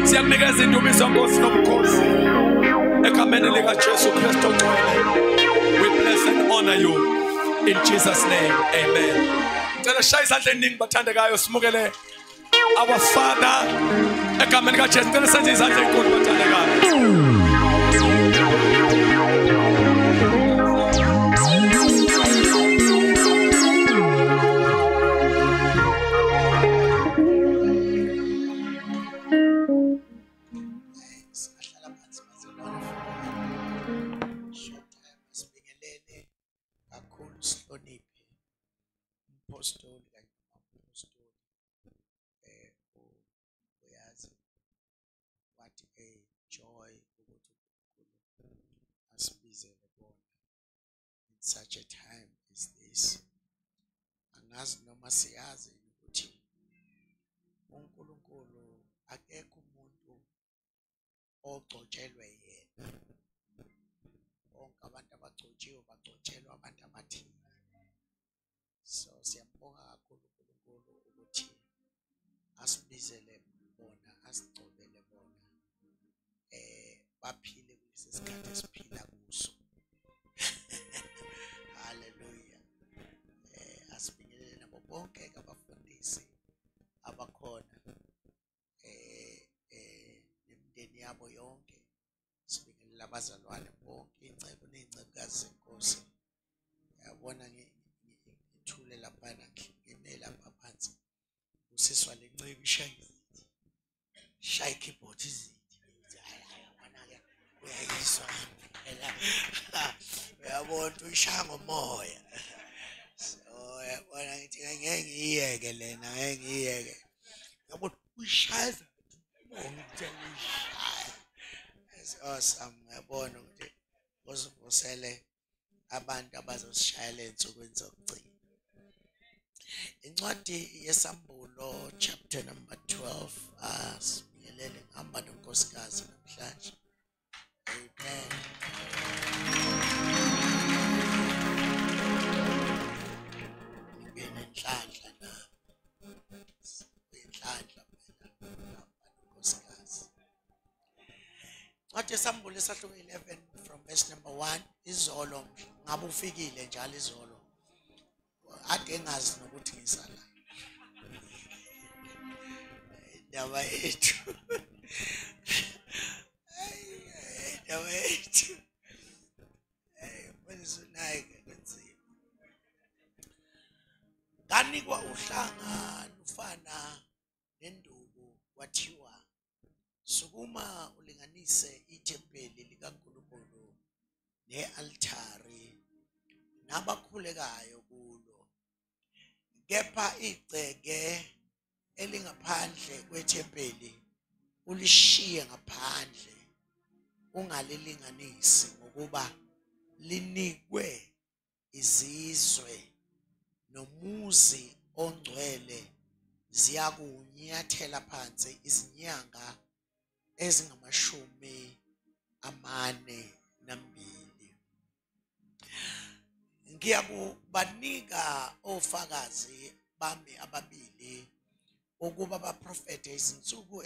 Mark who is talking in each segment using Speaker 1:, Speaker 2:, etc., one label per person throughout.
Speaker 1: Siyakunikeza indumiso Nkosi nomkhosi egameni lika Jesu Kristu ogcwele. We bless and honor you in Jesus name. Amen. Ngicela shaya izandla eningi bathandekayo simukele our Father egameni lika Jesu. Ngicela senze izandla enkulu bathandekayo.
Speaker 2: Such a time as this. Angazi noma siyazi ukuthi uNkulunkulu akekho umuntu ogcotshelwe yena. Bonke abantu abagcotshiwe bagcotshelwa abantu abathile. So siyambonga kakhulu uNkulunkulu ukuthi asibizele bona, asigcobele bona. Baphile kulesi sikhathi esiphila kuso. Hallelujah. Asibingelele nabo bonke abafundisi abakhona nemindeni yabo yonke. Sibingelele abazalwane bonke, incebo nezincekukazi zenkosi. Yabona ngithule lapha ngime lapha phansi. Usiswa lencebo ishaya keyboard izithi. Yabona ke uyayiswa phela. Uyabona uyishaya ngomoya. So yabona ngithi ngeke ngiyeke lena, ngeke ngiyeke. Yabona uyishaya ngomthelo uyishaya. It's awesome. Yabona ukuthi uzivusele abantu abazosishayela ensukwini zokugcina. Incwadi yesambulo chapter number 12 sibingelele ngihamba nonkosikazi namhlanje. Amen. Ngenhlanhla na. Ngenhlanhla phela unkosikazi. Incwadi yesambulo esahluko 11 from verse number 1. Izolo ngabe ufikile njalo izolo. Ade ngazi nokuthi ngisala. Indaba yethu. Indaba yethu. nenduku kwathiwa sukuma ulinganise ithempeli likaNkulunkulu ne-altari nabakhulekayo kulo, kepha igceke elingaphandle kwethempeli ulishiye ngaphandle, ungalilinganisi ngokuba linikwe izizwe nomuzi ongcwele ziyakunyathela phansi izinyanga ezingamashumi 42. Ngiyakubanika ofakazi bami ababili ukuba baprofete izinsuku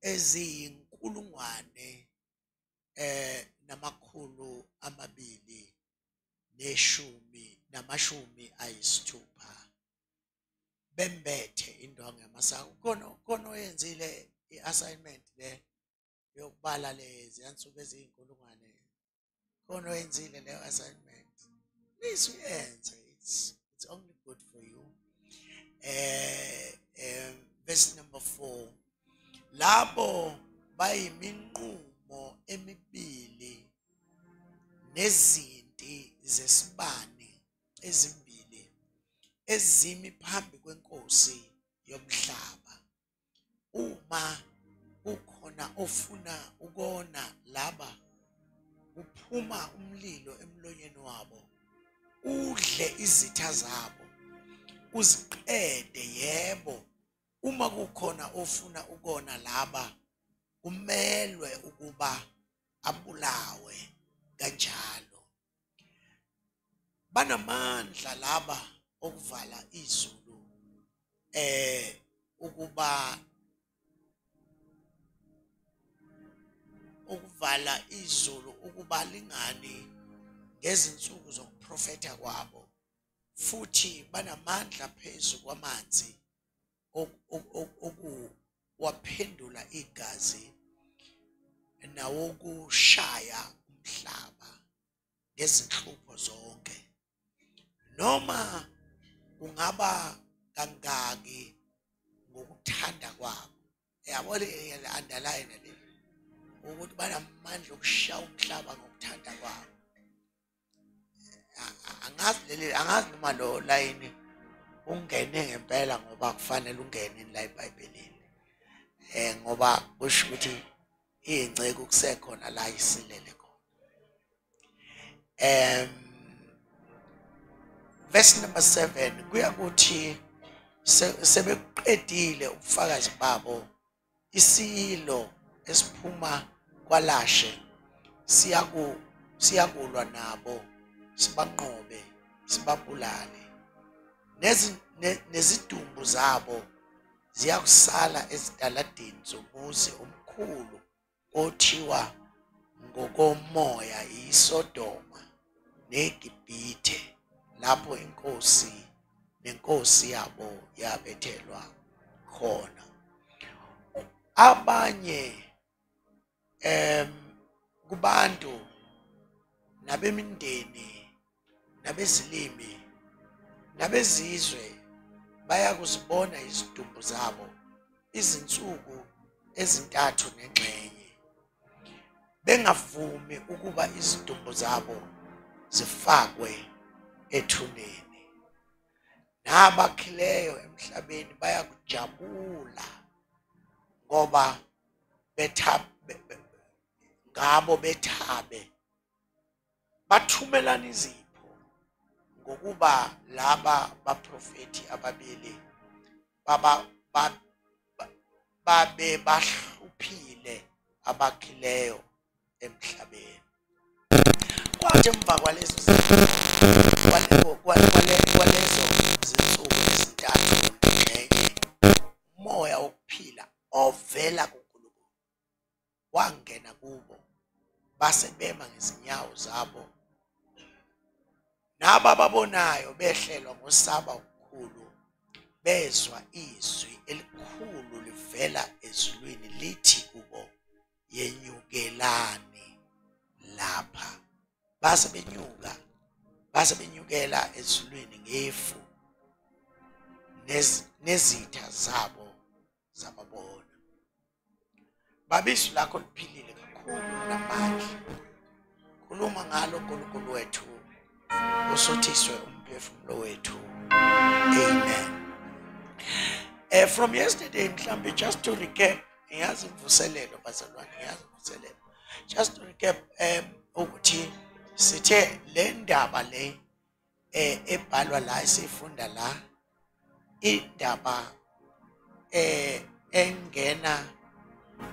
Speaker 2: eziyinkulungwane namashumi ayisithupha bembethe indwangu yamasango. Khona oyenzile i-assignment le yokubala lezi yansuku eziyinkulungwane. Khona oyenzile leyo assignment. Please uyenze. It's only good for you. Verse number 4. Labo bayiminqumo emibili nezinti zesibani ezimbili ezimi phambi kwenkosi yomhlaba. Uma ukhona ofuna ukona laba, uphuma umlilo emlonyeni wabo, udle izitha zabo, uziqede. Yebo, uma kukhona ofuna ukona laba, kumelwe ukuba abulawe kanjalo. Banamandla laba okuvala izulu, ukuvala izulu ukuba lingani ngezinsuku zokuprofetha kwabo, futhi banamandla phezu kwamanzi okuwaphendula igazi nawokushaya umhlaba ngezinhlupho zonke. Noma kungaba kangaki ngokuthanda kwabo. Yabona underline le ukuthi banamandla okushaya umhlaba ngokuthanda kwabo. Angazi noma lo line ungene ngempela ngoba kufanele ungene la eBhayibhelini. Ngoba kusho ukuthi ingceke kusekhona la isilele khona. Verse number 7 kuya kuthi sebeqedile ubufakazi babo, isilo esiphuma kwalashe siyakulwa nabo, sibanqobe, sibabulale. Nezidumbu zabo ziyakusala ezitaladini zomuzi omkhulu othiwa ngokomoya iSodoma neGibhithe, lapho inkosi nenkosi yabo yabethelwa khona. Abanye kubantu nabemindeni nabezilimi nabezizwe bayakuzibona izidumbu zabo izinsuku ezintathu nengxenye, bengavumi ukuba izidumbu zabo zifakwe ethuneni. Nabakhileyo emhlabeni bayakujabula ngoba ngabo bethabe, bathumelana izipho ngokuba laba baprofeti ababili babe bahluphile abakhileyo emhlabeni. Kwathi emva kwalezo zinsuku ezintathu nengxenye, umoya wokuphila ovela kuNkulunkulu wangena kubo, base bema ngezinyawo zabo. Naba babonayo behlelwa ngosaba okukhulu, bezwa izwi elikhulu livela ezulwini lithi kubo, yenyukelani lapha. Base benyukela ezulwini ngefu nezitha zabo zababona. Babisu lakho liphilile kakhulu namandla. Khuluma ngalo uNkulunkulu wethu, usuthiswe umphefumulo wethu. Amen. From yesterday, mhlambe, just to recap, ngiyazi imvuselelo bazalwane, ngiyazi imvuselelo. Just to recap, ukuthi sithe le ndaba le ebhalwa la esifunda la, indaba engena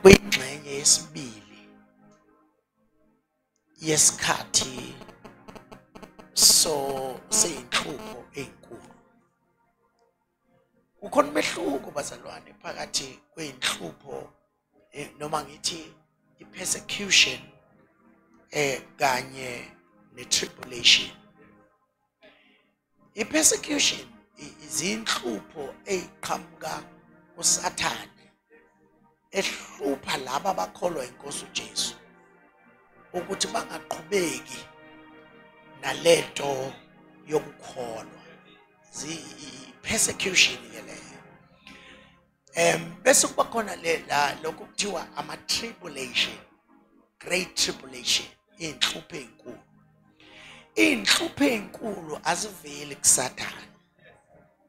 Speaker 2: kwingxenye yesibili yesikhathi seyinhlupho ezinkulu. Ukhona umehluko bazalwane phakathi kweinhlupho noma ngithi ipersecution kanye netribulation. Ipersecution izinhlupho eziqhamuka kuSathane ehlupha laba abakholwa iNkosi uJesu ukuthi bangaqhubeki nalento yokukholwa. Persecution ke leyo. Bese kuba khona lokho kuthiwa ama tribulation, great tribulation, inhlupho ezinkulu. Inhlupho ezinkulu aziveli kuSathane,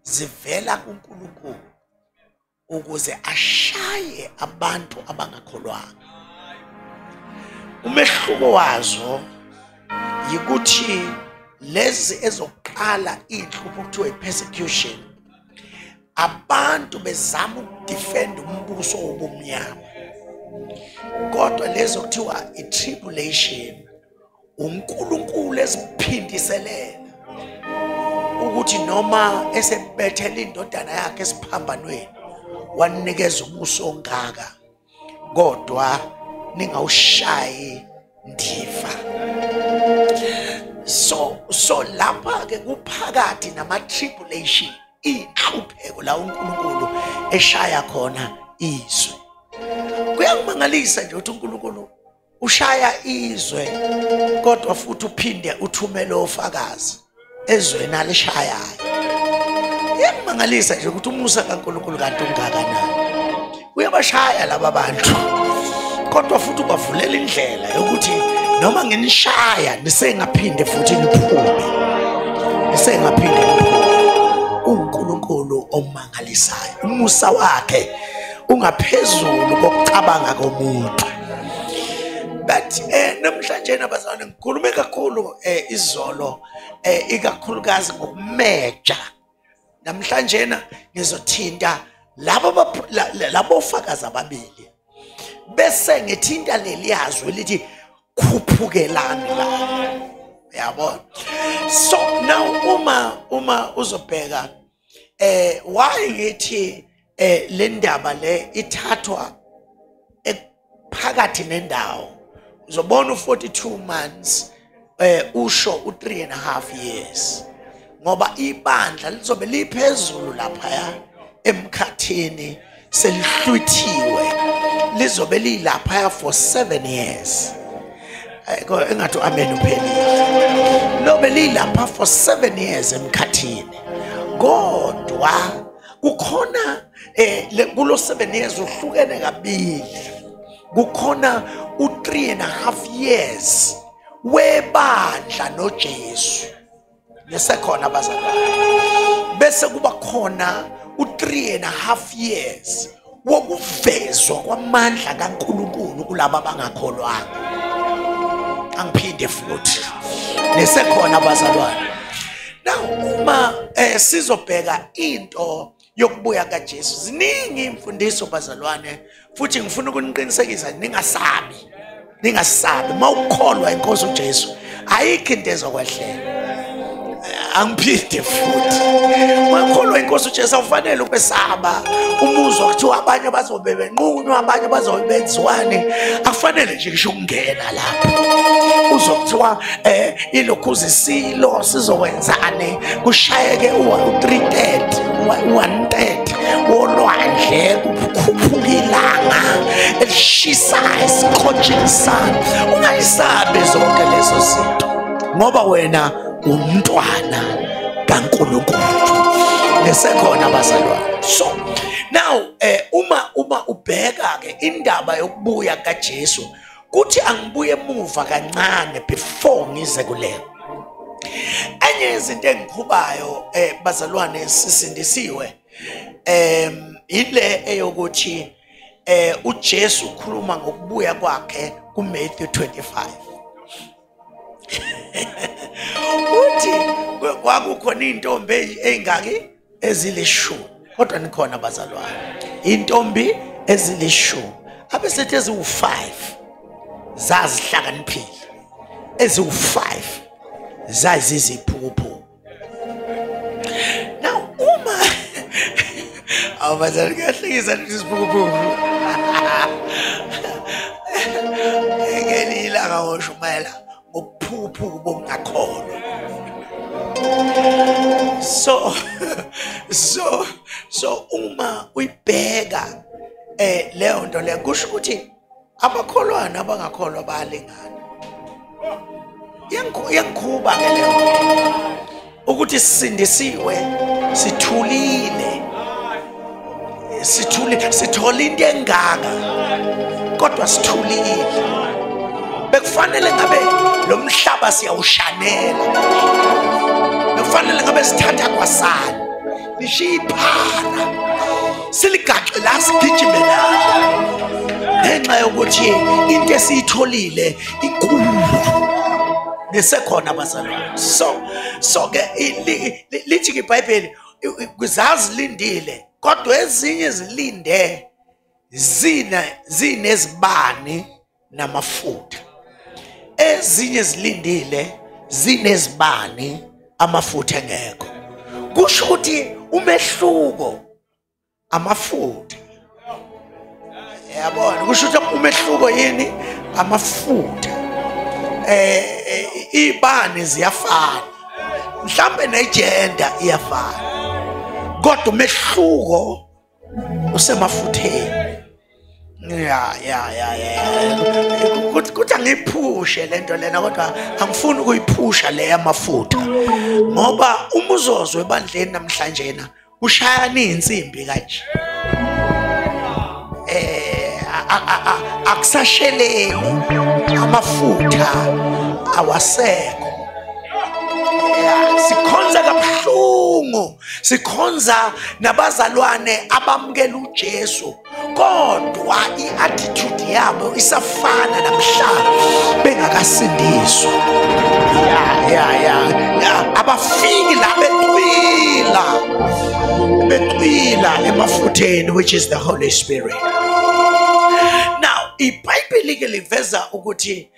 Speaker 2: zivela kuNkulunkulu ukuze ashaye abantu abangakholwanga. Umehluko wazo yikuthi lezi ezoqala inhlupho kuthiwa ipersecution, abantu bezama ukudefend umbuso wobumnyama. Kodwa lezo kuthiwa itribulation, uNkulunkulu esiphindiselela ukuthi noma esebethela indodana yakhe esiphambanweni wanikeza ubuso ongaka, kodwa ningawushayi ndiva. So lapha ke kuphakathi nama tribulation, inhlupheko la uNkulunkulu eshaya khona izwe. Kuyangimangalisa nje ukuthi uNkulunkulu ushaya izwe kodwa futhi uphinde uthumele ofakazi ezweni alishayayo. Kuyangimangalisa nje ukuthi umusa kaNkulunkulu kanti ungakanani. Uyabashaya laba bantu kodwa futhi ubavulela indlela yokuthi noma nginishaya nisengaphinde futhi niphume, nisengaphinde niphume. uNkulunkulu omangalisayo, umusa wakhe ungaphezulu kokucabanga komuntu. But namhlanje nabazalwane ngikhulume kakhulu izolo ikakhulukazi ngokumeja. Namhlanje ngizothinta labo ofakazi ababili, bese ngithinta leliyazwe lithi khuphukelani la. Yabo. So now uma uzobheka why ngithi le ndaba le ithathwa phakathi nendawo, uzobona 42 months usho u3.5 years, ngoba ibandla lizobe liphezulu lapha emkhathini selihlwithiwe, lizobe lilapha for 7 years. Engathi amen uphelile. Lobe lilapha for 7 years emkhathini, kodwa kukhona kulo 7 years uhlukene kabili. Kukhona u3.5 years webandla noJesu nesekhona abazalwane, bese kuba khona u3.5 years wokuvezwa kwamandla kaNkulunkulu kulabo abangakholwanga. Angiphinde futhi nesekhona abazalwane. Now uma sizobheka into yokubuya kaJesu, ziningi imfundiso bazalwane, futhi ngifuna ukuniqinisekisa ningasabi mawukholwa iNkosi uJesu ayikho into ezokwehlela. Angiphinde futhi makholwa iNkosi uJesu awufanele ukwesaba umuzwa kuthiwa abanye bazobe benqunywa, abanye bazobe benziwane. Akufanele nje ngisho ukungena lapho uzokuthiwa ilokhuzi isilo sizokwenzane, kushayeke u3/3 1/3 wolwandle, kukhuphuka ilanga elishisayo esiqhotsheni sana. Ungayisabi zonke lezo zinto ngoba wena umntwana kaNkulunkulu. nesekhona bazalwane. So now uma ubheka ke indaba yokubuya kaJesu kuthi angibuye emuva kancane before ngize kuleyo. Enye izinto engikhubayo bazalwane sisindisiwe ile eyokuthi uJesu ukhuluma ngokubuya kwakhe kuMatthew 25. Uthi kwakukhona intombi engaki ezilishumi, kodwa nikhona bazalwane, intombi ezilishumi abesethi eziwu5 zazihlakaniphile, eziwu5 zaziziphuphu. Now uma abazali kahlekisa isiphuphu ngelilanga ngoshumayela ngokuphuphu bongakholwa. So uma uyibheka leyo nto le kusho ukuthi abakholwana abangakholwa bayalingana. Yangikhuba ke leyo ukuthi sisindisiwe, sithulile, sithola into engaka kodwa sithulile. Bekufanele ngabe lo mhlaba siyawushanela, bekufanele ngabe sithatha kwasana nishiphara siligaxe la sigijime la, ngenxa yokuthi into esiyitholile inkulu nesekhona bazalwane. So ke lithi iBhayibheli zazilindile kodwa ezinye zilinde zinezibani namafutha, ezinye zilindile zinezibani amafutha engekho. Kusho ukuthi umehluko amafutha. Yabona kusho ukuthi umehluko yini amafutha. Ibani ziyafana, mhlambe negender iyafana, kodwa umehluko usemafutheni. Kuthi angiphushe lento lena kodwa angifuni ukuyiphusha le yamafutha, ngoba umuzozo webandleni namhlanje na ushayana insimbi kanje. Akusasheleli amafutha awasekho. Sikhonza kabuhlungu, sikhonza nabazalwane abamukela uJesu kodwa iattitude yabo isafana namhlanje bengakasindiswa. Abafiki la betwila emafutheni, which is the Holy Spirit. Now iBhayibheli ke liveza ukuthi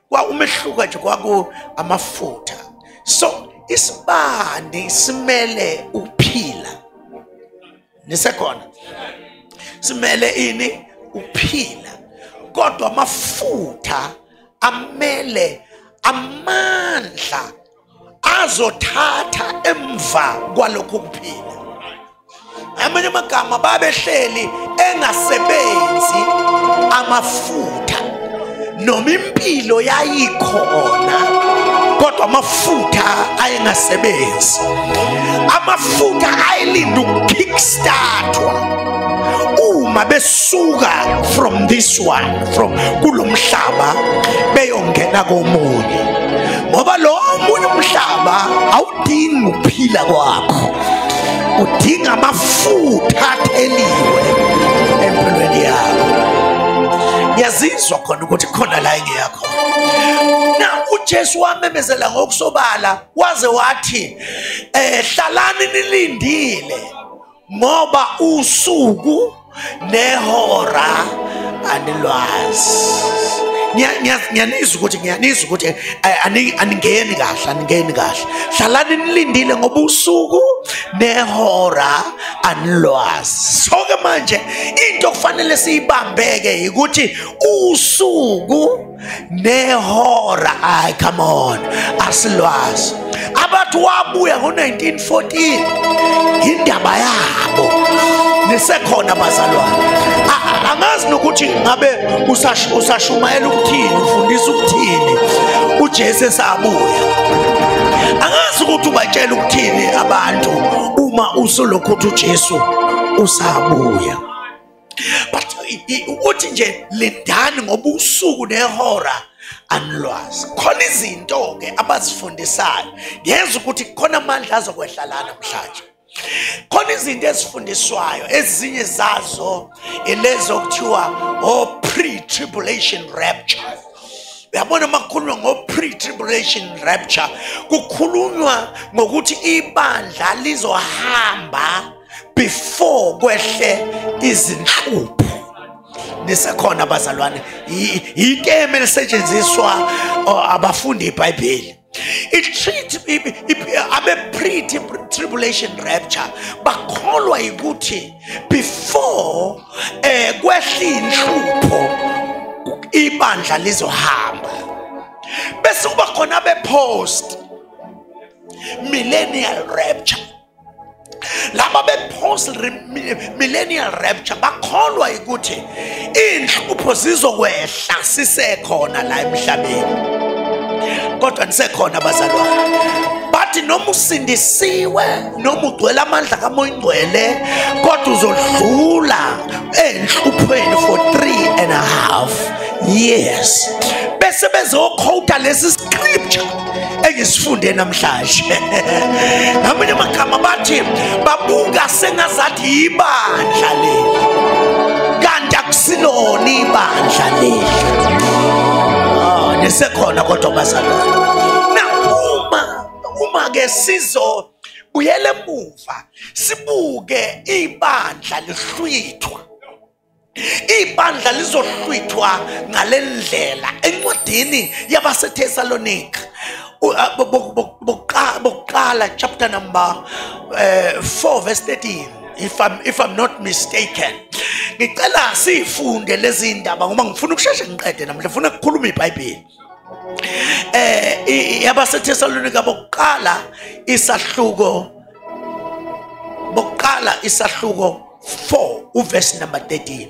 Speaker 2: kwa umehluko nje kwaku amafutha. So isibani simele uphila, nisekhona simele ini uphila, kodwa amafutha amele amandla azothatha emva kwalokho kuphila. Amanye amagama babehleli engasebenzi amafutha, noma impilo yayikhona kodwa amafutha ayengasebenzi. Amafutha ayilinda ukukickstartwa uma besuka from this one, from kulomhlaba beyongena komunye, ngoba lo omunye umhlaba awudingi ukuphila kwakho, udinga amafutha atheliwe empilweni yakho. Yazizwa khona ukuthi khona la engiyakho. Na uJesu wamemezela ngokusobala waze wathi hlalani nilindile ngoba usuku nehora anilwazi. Ngiyanizwa ukuthi aningeni kahle. Hlalani nilindile ngoba usuku nehora anilwazi. So ke manje into kufanele siyibambeke ukuthi usuku nehora, come on, asilwazi. Abathi wabuya ngo-1914 indaba yabo nisekhona bazalwane. Angazi nokuthi ngabe usashumayela ukuthini, ufundisa ukuthini uJesu esabuya. Angazi ukuthi ubatshela ukuthini abantu uma usulokhu uJesu usabuya. But uthi nje lindani ngoba usuku nehora anilwazi. Khona izinto ke abazifundisayo ngenza ukuthi khona amandla azokwehlalana namhlanje. Khona izinto ezifundiswayo ezinye zazo elezo kuthiwa pre-tribulation rapture. Uyabona makukhulunywa ngo-pre-tribulation rapture kukhulunywa ngokuthi ibandla lizohamba before kwehle izinhlupho. Nisekhona abazalwane iteme lisetshenziswa abafundi iBhayibheli. Abe pre-tribulation rapture bakholwa ukuthi before kwehle inhlupho ibandla lizohamba. Bese kuba khona abe post millennial rapture. Laba be post millennial rapture bakholwa ukuthi inhlupho zizokwehla sisekhona la emhlabeni. Kodwa nisekhona abazalwane. Bathi noma usindisiwe noma ugcwele amandla kaMoya Ingcwele kodwa uzodlula enhluphweni for 3.5 years. Bese bezoquote lesi scripture engisifunde namhlanje. Ngamanye amagama bathi babuka sengazathi ibandla leli kanti akusilona ibandla leli. Nisekhona kodwa bazalwane. Uma ke sizo buyele emuva sibuke ibandla lihlwithwa. Ibandla lizohlwithwa ngalendlela encwadini yabaseThesalonika bokuqala chapter number 4 verse 13 if I'm not mistaken. Ngicela sifunde lezi ndaba ngoba ngifuna ukusheshe ngiqede namhlanje ngifuna ukukhuluma iBhayibheli. YabaseThesalonika bokuqala isahluko 4 uverse number 13.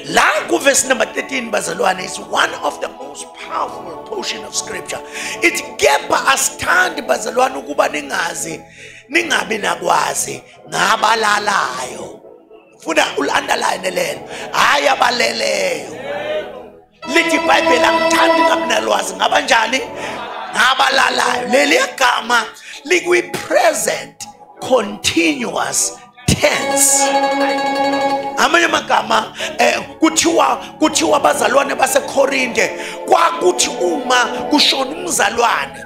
Speaker 2: La verse number 13 bazalwane is one of the most powerful portion of scripture. It kepha asithandi bazalwane ukuba ningabi nakwazi ngabalalayo. Funa ulandline lelo hayi abaleleyo. Lithi iBhayibheli angithandi ngabinalwazi ngabanjani ngabalalayo. Leli gama likwi present continuous tense. Amanye amagama kuthiwa abazalwane baseKorinte kwakuthi uma kushona umzalwane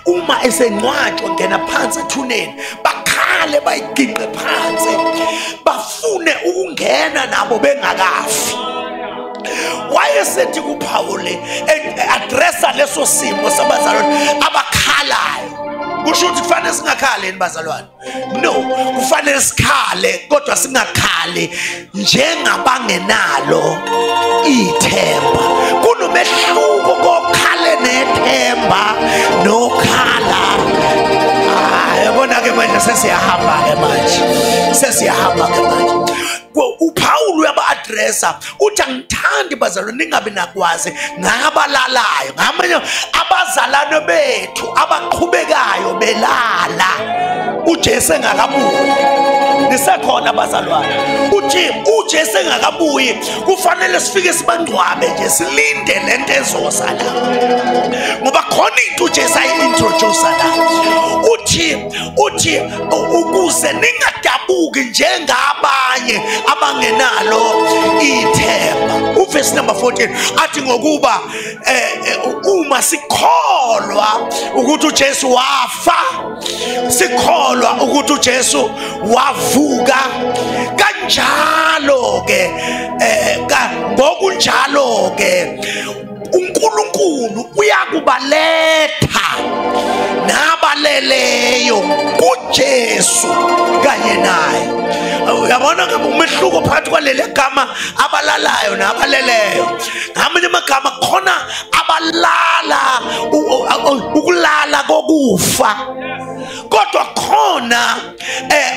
Speaker 2: uma esengcwatshwa ngena phansi ethuneni bakhale bayiginqe phansi bafune ukungena nabo bengakafi. Wayesethi kuPawule addressa leso simo sabazalwane abakhalayo. Kusho ukuthi kufanele singakhali bazalwane. No, kufanele sikhale kodwa singakhali njengabangenalo ithemba. Kunomehluko kokhale nethemba nokhala. Yabona ke manje sesiyahamba ke manje. uPaul uyaba-addressa uthi angithandi bazalwane ningabe nakwazi ngabalalayo ngamanye abazalwane bethu abaqhubekayo belala uJesu engakabuyi. Nisekhona bazalwane uthi uJesu engakabuyi kufanele sifike sibangcwabe nje silinde lento ezosala ngoba khona into uJesu ayi-introduce la uthi ukuze ningadabuki njengabanye abangenalo ithemba. Uverse number 14 athi ngokuba uma sikholwa ukuthi uJesu wafa, sikholwa ukuthi uJesu wavuka, kanjalo ke ngokunjalo ke uNkulunkulu uyakubaletha nabaleleyo kuJesu kanye naye. Uyabona ke umehluko phakathi kwaleli gama abalalayo nabaleleyo. Ngamanye amagama khona abalala ukulala kokufa, kodwa khona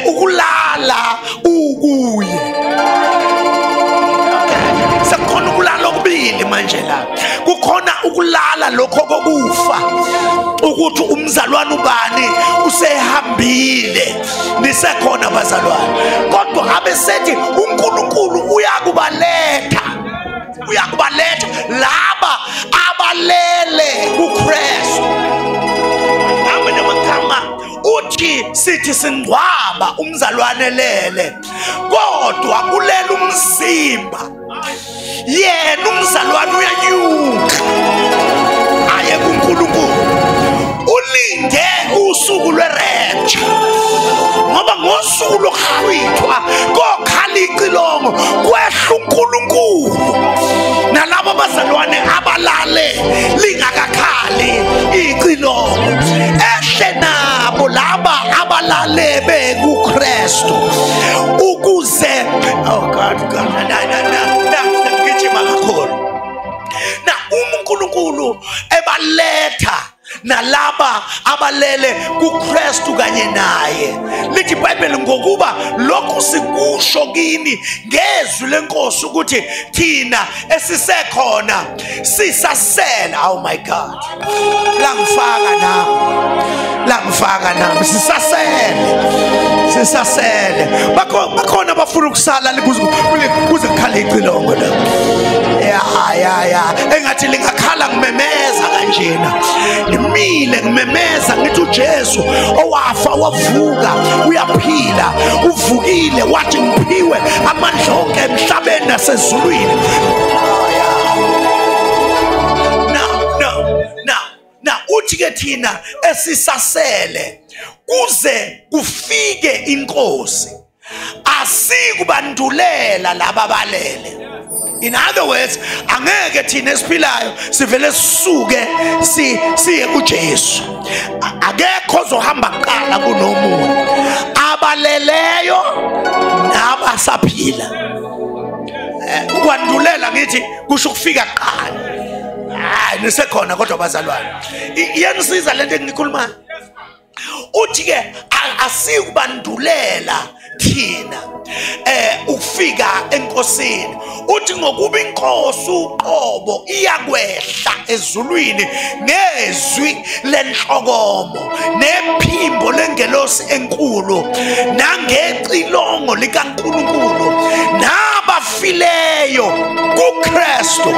Speaker 2: ukulala ukuye. Sekhona ukulala okubili manje la. Kukhona ukulala lokho kokufa ukuthi umzalwane ubani nihambile nisekhona bazalwane kodwa abesethi uNkulunkulu uyakubaletha laba abalele kuKristu. Ngamanye amagama uthi sithi singcwaba umzalwane lele kodwa kulela umzimba yena umzalwane uyanyuka aye kuNkulunkulu. Ulinde usuku lwerapture ngoba ngosuku lokuhlwithwa kokhala icilongo kwehla uNkulunkulu nalabo bazalwane abalale lingakakhali icilongo ehle nabo laba abalale bekuKristu ukuze ngijima kakhulu na uNkulunkulu ebaletha nalaba abalele kuKristu kanye naye. Lithi iBhayibheli ngokuba lokhu sikusho kini ngezwi lenkosi ukuthi thina esisekhona sisasela. Oh my God, langifaka nami sisasele bakhona bafuna ukusala kuze kukhale icilongo la ya engathi lingakhala ngimemeza kanjena ngimile ngimemeza ngithi uJesu owafa wavuka uyaphila uvukile wathi ngiphiwe amandla onke emhlabeni nasezulwini. Now uthi ke thina esisasele kuze kufike inkosi asikubandulela laba balele. In other words, angeke thina esiphilayo sivele sisuke siye kuJesu. Akekho ozohamba kuqala kunomuntu. Abaleleyo nabasaphila. Ukwandulela ngithi kusho ukufika kuqala. Nisekhona kodwa bazalwane. Iyanisiza lento engikhuluma. Uthi ke asikubandulela thina ukufika enkosini. Uthi ngokuba inkosi uqobo iyakwehla ezulwini ngezwi lenhlokomo nephimbo lengelosi enkulu nangecilongo likaNkulunkulu nabafileyo kuKristu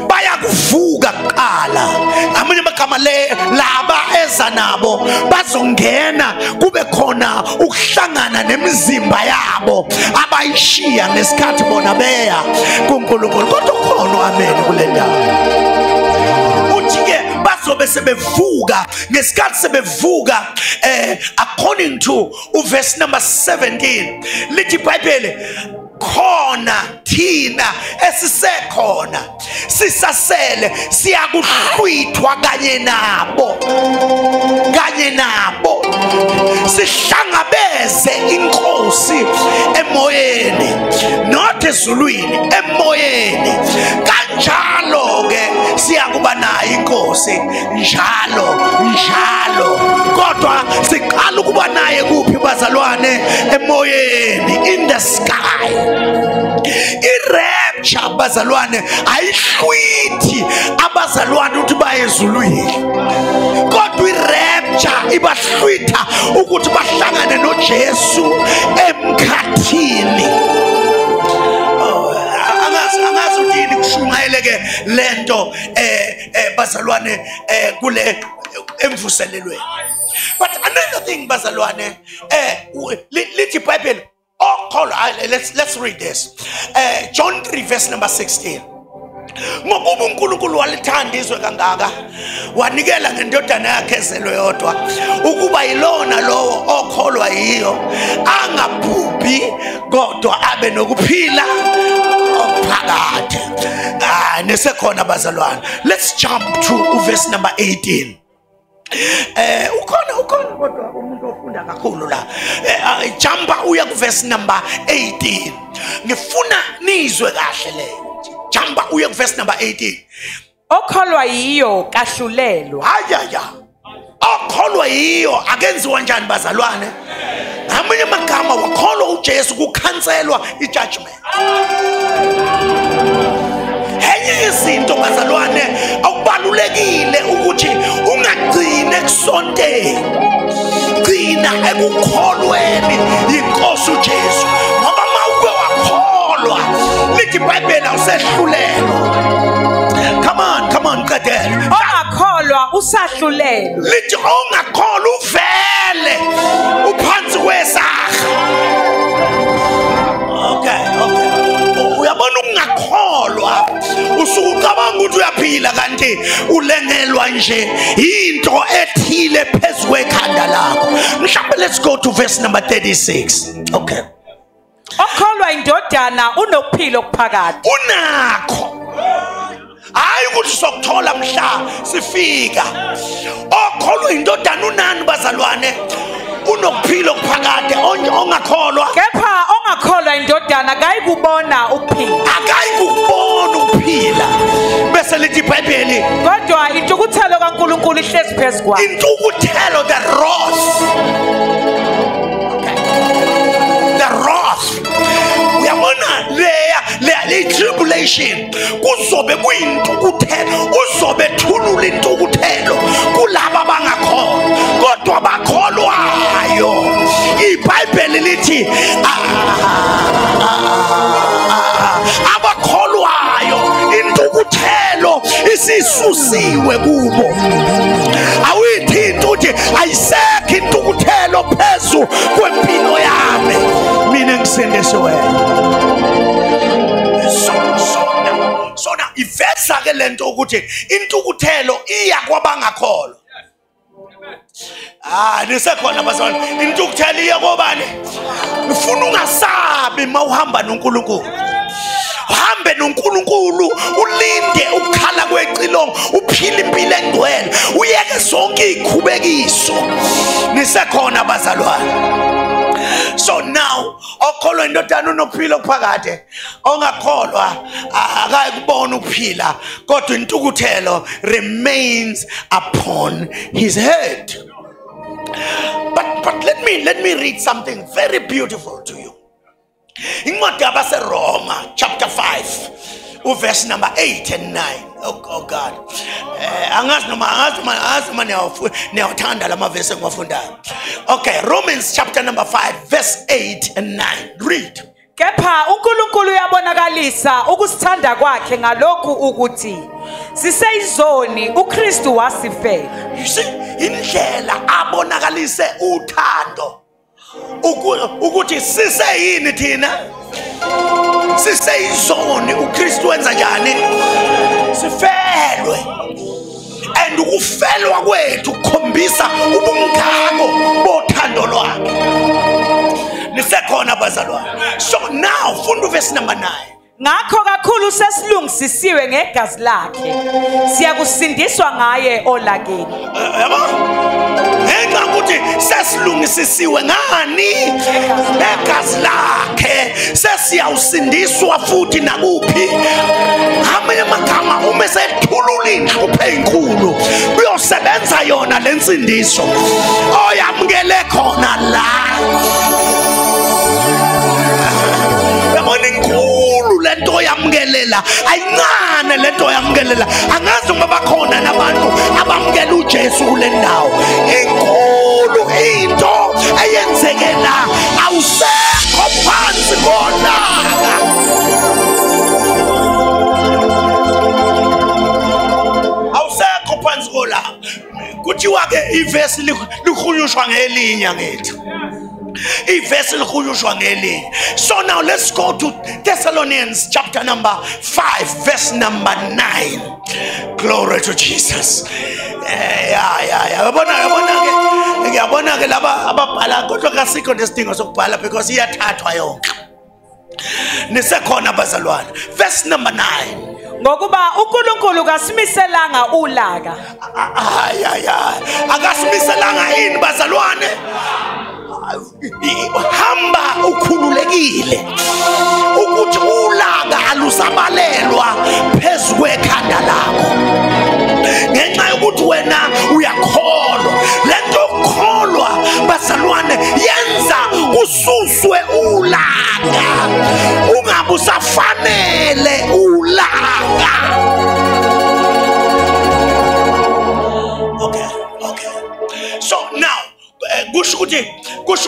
Speaker 2: bayakuvuka kuqala. Amanye amagama laba eza nabo bazongena kube khona ukuhlangana nemizimba yabo abayishiya ngesikhathi bona beya kuNkulunkulu. Kodwa khona amen kule ndawo. Uthi ke bazobe sebevuka ngesikhathi sebevuka according to verse number 17 lithi iBhayibheli khona thina esisekhona sisasele siyakuhlwithwa kanye nabo sihlangabeze inkosi emoyeni not ezulwini emoyeni. Kanjalo ke siyakuba nayo inkosi njalo kodwa siqala ukuba naye kuphi bazalwane? Emoyeni, in the sky. I-rapture bazalwane ayihlwithi abazalwane ukuthi baye ezulwini kodwa i-rapture ibahlwitha ukuthi bahlangane noJesu emkhathini. Angazi uthini kushumayele ke lento bazalwane kule emvuselelweni. But another thing bazalwane lithi iBhayibheli let's read this. John 3 verse number 16. Ngokuba uNkulunkulu walithanda izwe kangaka wanikela ngendodana yakhe ezelwe yodwa ukuba yilona lowo okholwa yiyo angabhubhi kodwa abe nokuphila okuphakade. Nesekhona bazalwane. Let's jump to verse number 18. Ukhona kodwa umuntu ofunda kakhulu la. Jumpa uya ku verse number 18. Ngifuna nizwe kahle le. Jumpa uya ku verse number 18.
Speaker 3: Okholwa yiyo kahlulelwa.
Speaker 2: Ayaya. Okholwa yiyo akenziwa njani bazalwane? Ngamanye amagama wakholwa uJesu kukhanselwa ijudgment. Enye izinto bazalwane akubalulekile ukuthi ungagcine kusonteni. ugcina ekukholweni inkosi uJesu ngoba mawuke wakholwa lithi iBhayibheli awusehlulelwa. Come on qedela.
Speaker 3: Ongakholwa usahlulelwa.
Speaker 2: Lithi ongakholwa uvele uphansi kwesaha. Okay. Uyabona ungakholwa usucabanga ukuthi uyaphila kanti ulengelwa nje into ethile phezulu ekhanda lakho. Mhlawumbe let's go to verse number 36. Okay.
Speaker 3: Okholwa indodana unokuphila okuphakathi.
Speaker 2: Unakho. Hayi ukuthi sokuthola mhla sifika. Okholwa indodana unani bazalwane? Unokuphila okuphakade ongakholwa.
Speaker 3: Kepha ongakholwa indodana akayikubona ukuphila.
Speaker 2: Akayikubona ukuphila. Bese lithi iBhayibheli
Speaker 3: kodwa intukuthelo kaNkulunkulu ihlezi phezu kwakhe.
Speaker 2: Intukuthelo, the wrath. Okay. The wrath. Uyabona le tribulation kuzobe kuyintukuthelo, uzobe thulula intukuthelo kulabo abangakholwa kodwa bakholwayo. iBhayibheli lithi abakholwayo intukuthelo isisusiwe kubo. Awuyithinta uthi ayisekho intukuthelo phezu kwempilo yami mina ngisindisiwe. So now iveza ke lento ukuthi intukuthelo iya kwabangakholwa. Nisekhona bazalwane, intukuthelo iya kobani? Ufuna ungasabi mawuhamba noNkulunkulu. Uhambe noNkulunkulu, ulinde ukukhala kwecilongo, uphile impilo engcwele, uyeke zonke izikhubekiso. Nisekhona bazalwane. So now okholwa indodana unokuphila okuphakade, ongakholwa akayikubona ukuphila kodwa intukuthelo remains upon his head. But let me read something very beautiful to you. Incwadi yabaseRoma chapter 5 verse number 8 and 9. Oh God. Angazi noma niyawathanda lama verse engiwafundayo. Okay, Romans chapter number 5 verse 8 and 9. Read.
Speaker 3: Kepha uNkulunkulu uyabonakalisa ukusithanda kwakhe ngalokhu ukuthi siseyizoni uKristu wasifela.
Speaker 2: You see, indlela abonakalise uthando ukuthi siseyini thina? Siseyizoni uKristu wenza njani? Sifelwe. And ukufelwa kwethu kukhombisa ubungako bothando lwakhe. Nisekhona bazalwane. So now funda verse number 9.
Speaker 3: Ngakho kakhulu sesilungisisiwe ngegazi lakhe siyakusindiswa ngaye olakeni.
Speaker 2: Yabo? Ngenxa ukuthi sesilungisisiwe ngani? Ngegazi lakhe sesiyawusindiswa futhi nakuphi? Ngamanye amagama uma sethulula inhlupho ezinkulu uyosebenza yona lensindiso oyamukele khona la. Inkulu lento yamukelela ayincane lento yamukelela. Angazi uma bakhona nabantu abamukela uJesu kule ndawo. Inkulu into eyenzeke la awusekho phansi kolaka. Awusekho phansi kolaka. Kuthiwa ke ivesi likhunyushwa ngelinya ngethu. So now let's go to Thessalonians chapter number 5 verse number 9. Glory to Jesus. Yabona ke laba ababhala kodwa kasikho nesidingo sokubhala because iyathathwa yonke. Nisekhona bazalwane. Verse number 9.
Speaker 3: Ngokuba uNkulunkulu kasimiselanga ulaka.
Speaker 2: Akasimiselanga ini bazalwane? Hamba ukhululekile ukuthi ulaka alusabalelwa phezulu ekhanda lakho ngenxa yokuthi wena uyakholwa. Lento ukholwa bazalwane yenza kususwe ulaka, ungabe usafanele ulaka. Okay. So now kusho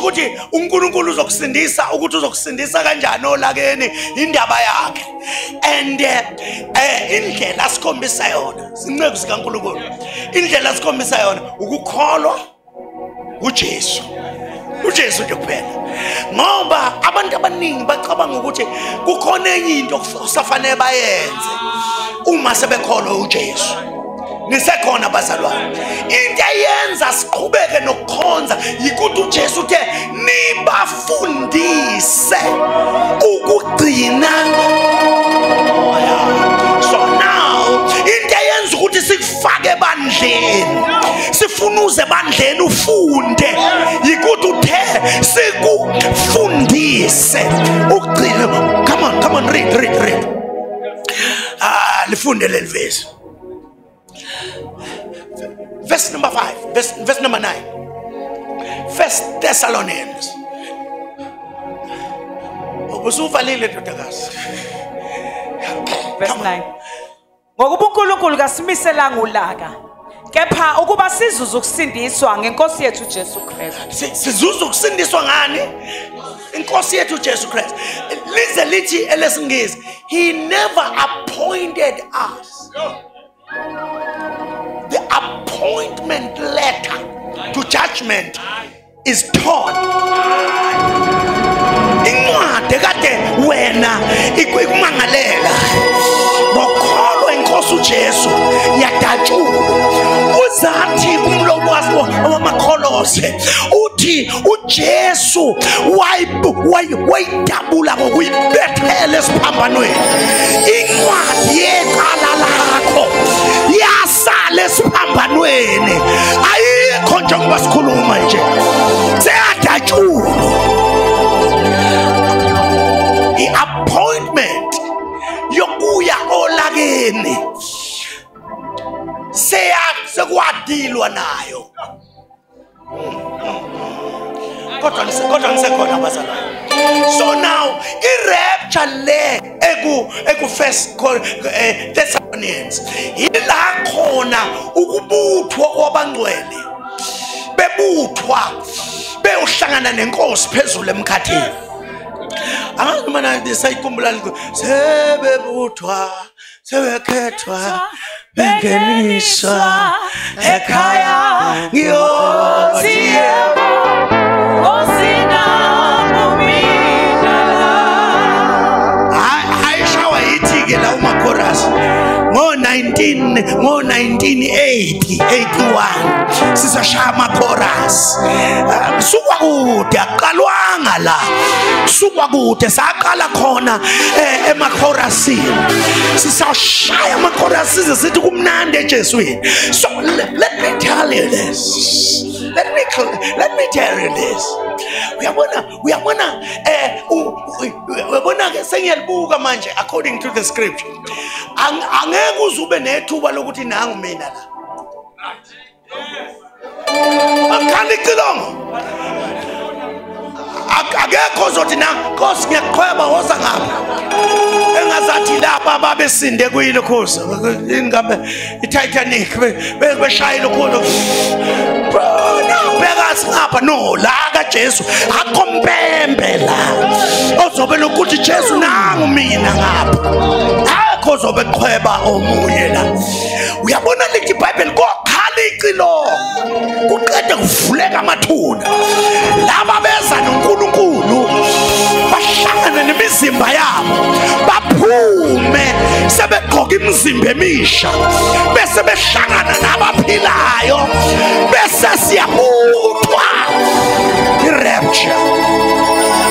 Speaker 2: ukuthi uNkulunkulu uzokusindisa ukuthi uzokusindisa kanjani olakeni indaba yakhe. And indlela asikhombisa yona sinceku sikaNkulunkulu, indlela asikhombisa yona ukukholwa uJesu nje kuphela. Ngoba abantu abaningi bacabanga ukuthi kukhona enye into okusafanele bayenze uma sebekholwa uJesu. Nisekhona bazalwane, into eyenza siqhubeke nokukhonza yikuthi uJesu uthe nibafundise ukugcina. So now into eyenza ukuthi sikufake ebandleni, sifunuze ebandleni ufunde, yikuthi uthe sikufundise ukugcina. Come on, read. Lifunde leli verse. Verse number 5, verse number 9. 1 Thessalonians.
Speaker 3: Verse 9. Ngokuba uNkulunkulu kasimiselanga ulaka, kepha ukuba sizuze ukusindiswa ngeNkosi yethu Jesu Kristu.
Speaker 2: Sizuze ukusindiswa ngani? Inkosi yethu Jesu Kristu. Lize lithi elesingisi, he never appointed us. The appointment letter to judgment is torn. Incwadi kade wena ikumangalela ngokholwa inkosi uJesu yadatshulwa. Uzathi umlomo wamakholose uthi uJesu wayidabula ngokuyibethela esiphambanweni. Incwadi yeqala lakho yasala esiphambanweni, ayikho njengoba sikhuluma nje, seyadatshulwa. I-appointment yokuya olakeni sekwadilwa nayo. Kodwa nisekhona bazalwane. So now i-rapture le eku First Thessalonians ila khona ukubuthwa kwabangcwele bebuthwa beyohlangana nenkosi phezulu emkhathini. Abantu mana disayikhumbula sebebuthwa sebekhethwa bengeniswa ekhaya ngiyoziyeba osina nomina. Ayishawa yithi ke la umakhorus ngo-1981 sisashaya amakhorus. Sukwa kude aqalwanga la, sukwa kude saqala khona emakhorasini, sisashaya amakhorasi sithi kumnandi eJeswini. So let me tell you this, let me tell you this. Uyabona ke sengiyalibuka manje according to the scripture. Angeke uzube nethuba lokuthi nangu mina la. Akhali kilongo. Akekho zothi na Nkosi ngiyakhweba woza ngapha. Engazathi lapha babesinde kuyile khosi. Ingabe iTitanic beshayile khona. Bheka ngapha no la kaJesu akompembe la. Ozobe lokuthi Jesu nangu mina ngapha. Akho zobe qhweba omunye la. Uyabona lithi iBhayibheli kokhala icilo. Kuqeda kuvuleka amathuna. Laba beza noNkulunkulu bahlangana nemizimba yabo baphume sebegqoka imizimba emisha bese behlangana nabaphilayo bese siyabuthwa i-rapture.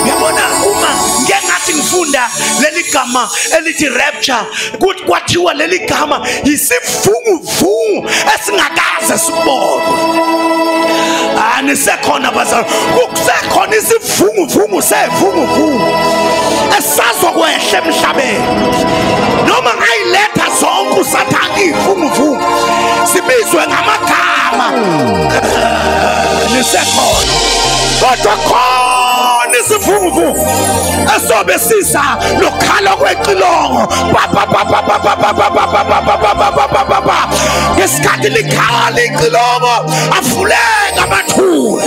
Speaker 2: Uyabona uma ngengathi ngifunda leli gama elithi rapture kuthi kwathiwa leli gama yisivunguvungu esingakaze sibone. Nisekhona bazalwane, kusekhona isivunguvungu sevunguvungu esazokwehle emhlabeni. Noma ngayiletha zonke usathanga ivunguvungu sibizwe ngamagama. Nisekhona kodwa khona isivunguvungu esobe sisa lokhala kwexilongo ngesikhathi likhala ixilongo avuleka amathuna.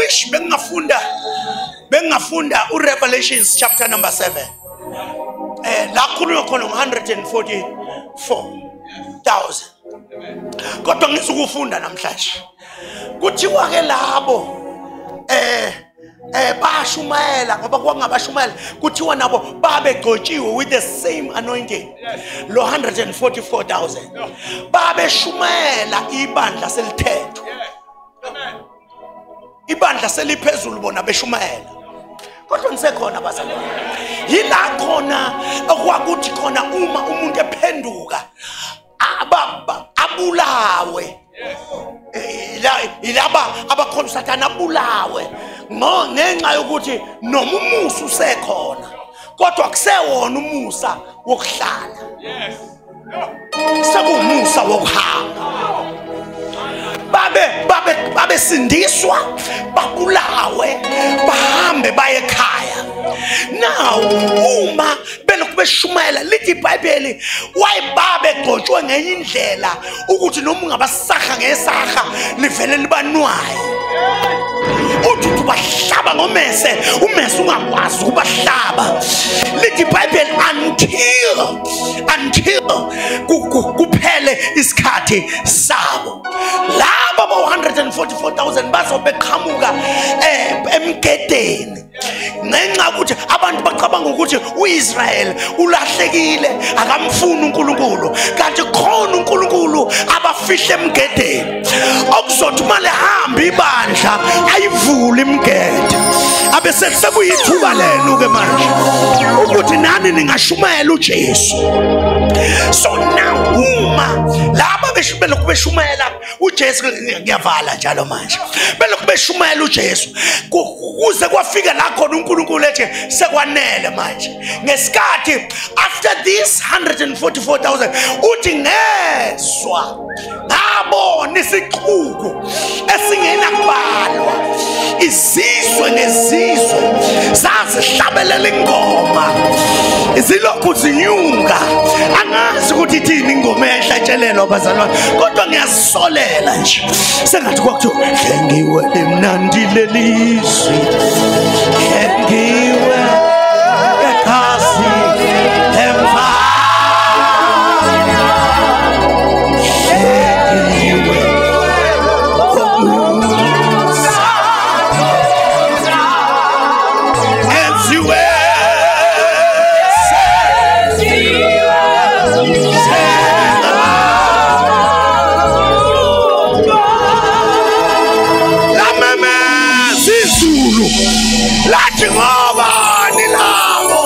Speaker 2: wish bengafunda uRevelations chapter number 7. La khulunywa khona 144,000. Kodwa ngizukufunda namhlanje. Kuthiwa ke labo bashumayela ngoba kwangabashumayela kuthiwa nabo babegcotshiwe with the same anointing. Lo 144,000 babeshumayela ibandla selithetho. Ibandla seliphezulu bona beshumayela. Kodwa nisekhona bazalwane. Yila khona okwakuthi khona uma umuntu ephenduka abulawe. Ilaba abakhona uSathane abulawe ngenxa yokuthi noma umusa usekhona kodwa kusewona umusa wokuhlala. Sekumusa wokuhamba. Babe sindiswa babulawe bahambe baye ekhaya. Now uma belokhu beshumayela lithi iBhayibheli wayebabe gcotshwe ngenye indlela ukuthi noma ungabasaha ngesaha livele libanwaye. Uthi bahlaba ngomese umese ungakwazi ukubahlaba. Lithi iBhayibheli until kuphele isikhathi sabo. Laba 144,000 bazobeqhamuka emgedeni ngenxa ukuthi abantu bacabanga ukuthi uIsrael ulahlekile akamfuni uNkulunkulu kanti khona uNkulunkulu abafihle emgedeni okuzothi manje hamba ibandla ayivule imgede abese sekuyithuba lenu ke manje ukuthi nani ningashumayela uJesu. So now uma laba belokhu beshumayela uJesu ngiyavala njalo manje belokhu beshumayela uJesu kuze kwafika la khona uNkulunkulu ethi sekwanele manje ngesikhathi after this 144,000 uthi ngezwa ngabona isixuku esingena kubalwa izizwe nezizwe zazihlabelela ingoma izilokhu zinyuka angazi ukuthi ithini ingoma ehlatshelelwa bazalwane kodwa ngiyazisolela nje sengathi kwakuthiwa ngiwe emnandi lelizwi ngiwe ekhasi emva lathi ngoba nilabo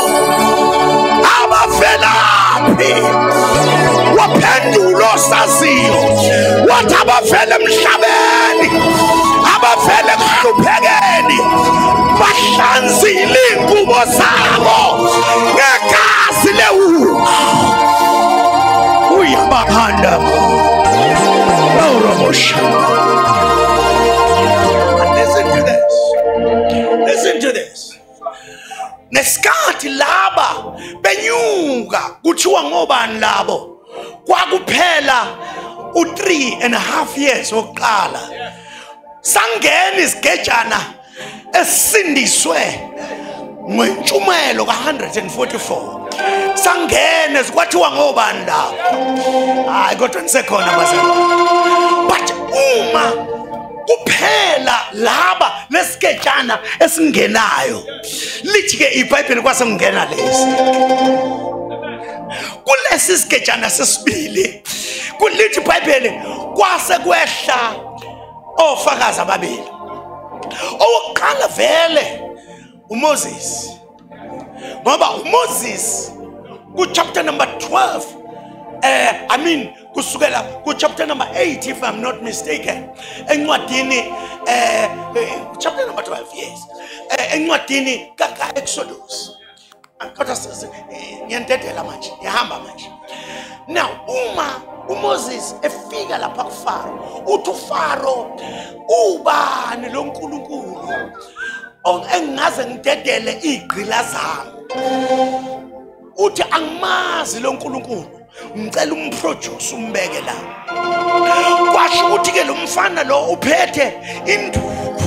Speaker 2: abavelaphi waphendulo saziyo wathi abavele emhlabeni abavele kuhluphekeni bahlanzile ingubo zabo ngegazi lewuka uyabahanda Listen to this. Nesikhathi laba benyuka kuthiwa ngobani labo kwakuphela u3.5 years oqala sangena isigejana esindiswe ngentshumayelo ka144 sangene kwathiwa ngobani labo hayi kodwa nisekhona bazalwane but uma kuphela laba lesiketshana esingenayo lithi ke iBhayibheli kwasengena lesi kulesi siketshana sesibili kulithi iBhayibheli kwase kwehla ofakazi ababili owokuqala vele uMoses ngoba uMoses ku chapter number 12 kusukela ku chapter number 8 if I'm not mistaken encwadini chapter number 12 yes encwadini kaExodus kodwa ngiyandedela manje ngihamba manje now uma uMoses efika lapha kuFaro uthi uFaro ubani lo nkulunkulu engaze ngidedele igqila zami uthi angimazi lo nkulunkulu ngicela umproduce umbeke la kwasho ukuthi ke lo mfana lo uphethe induku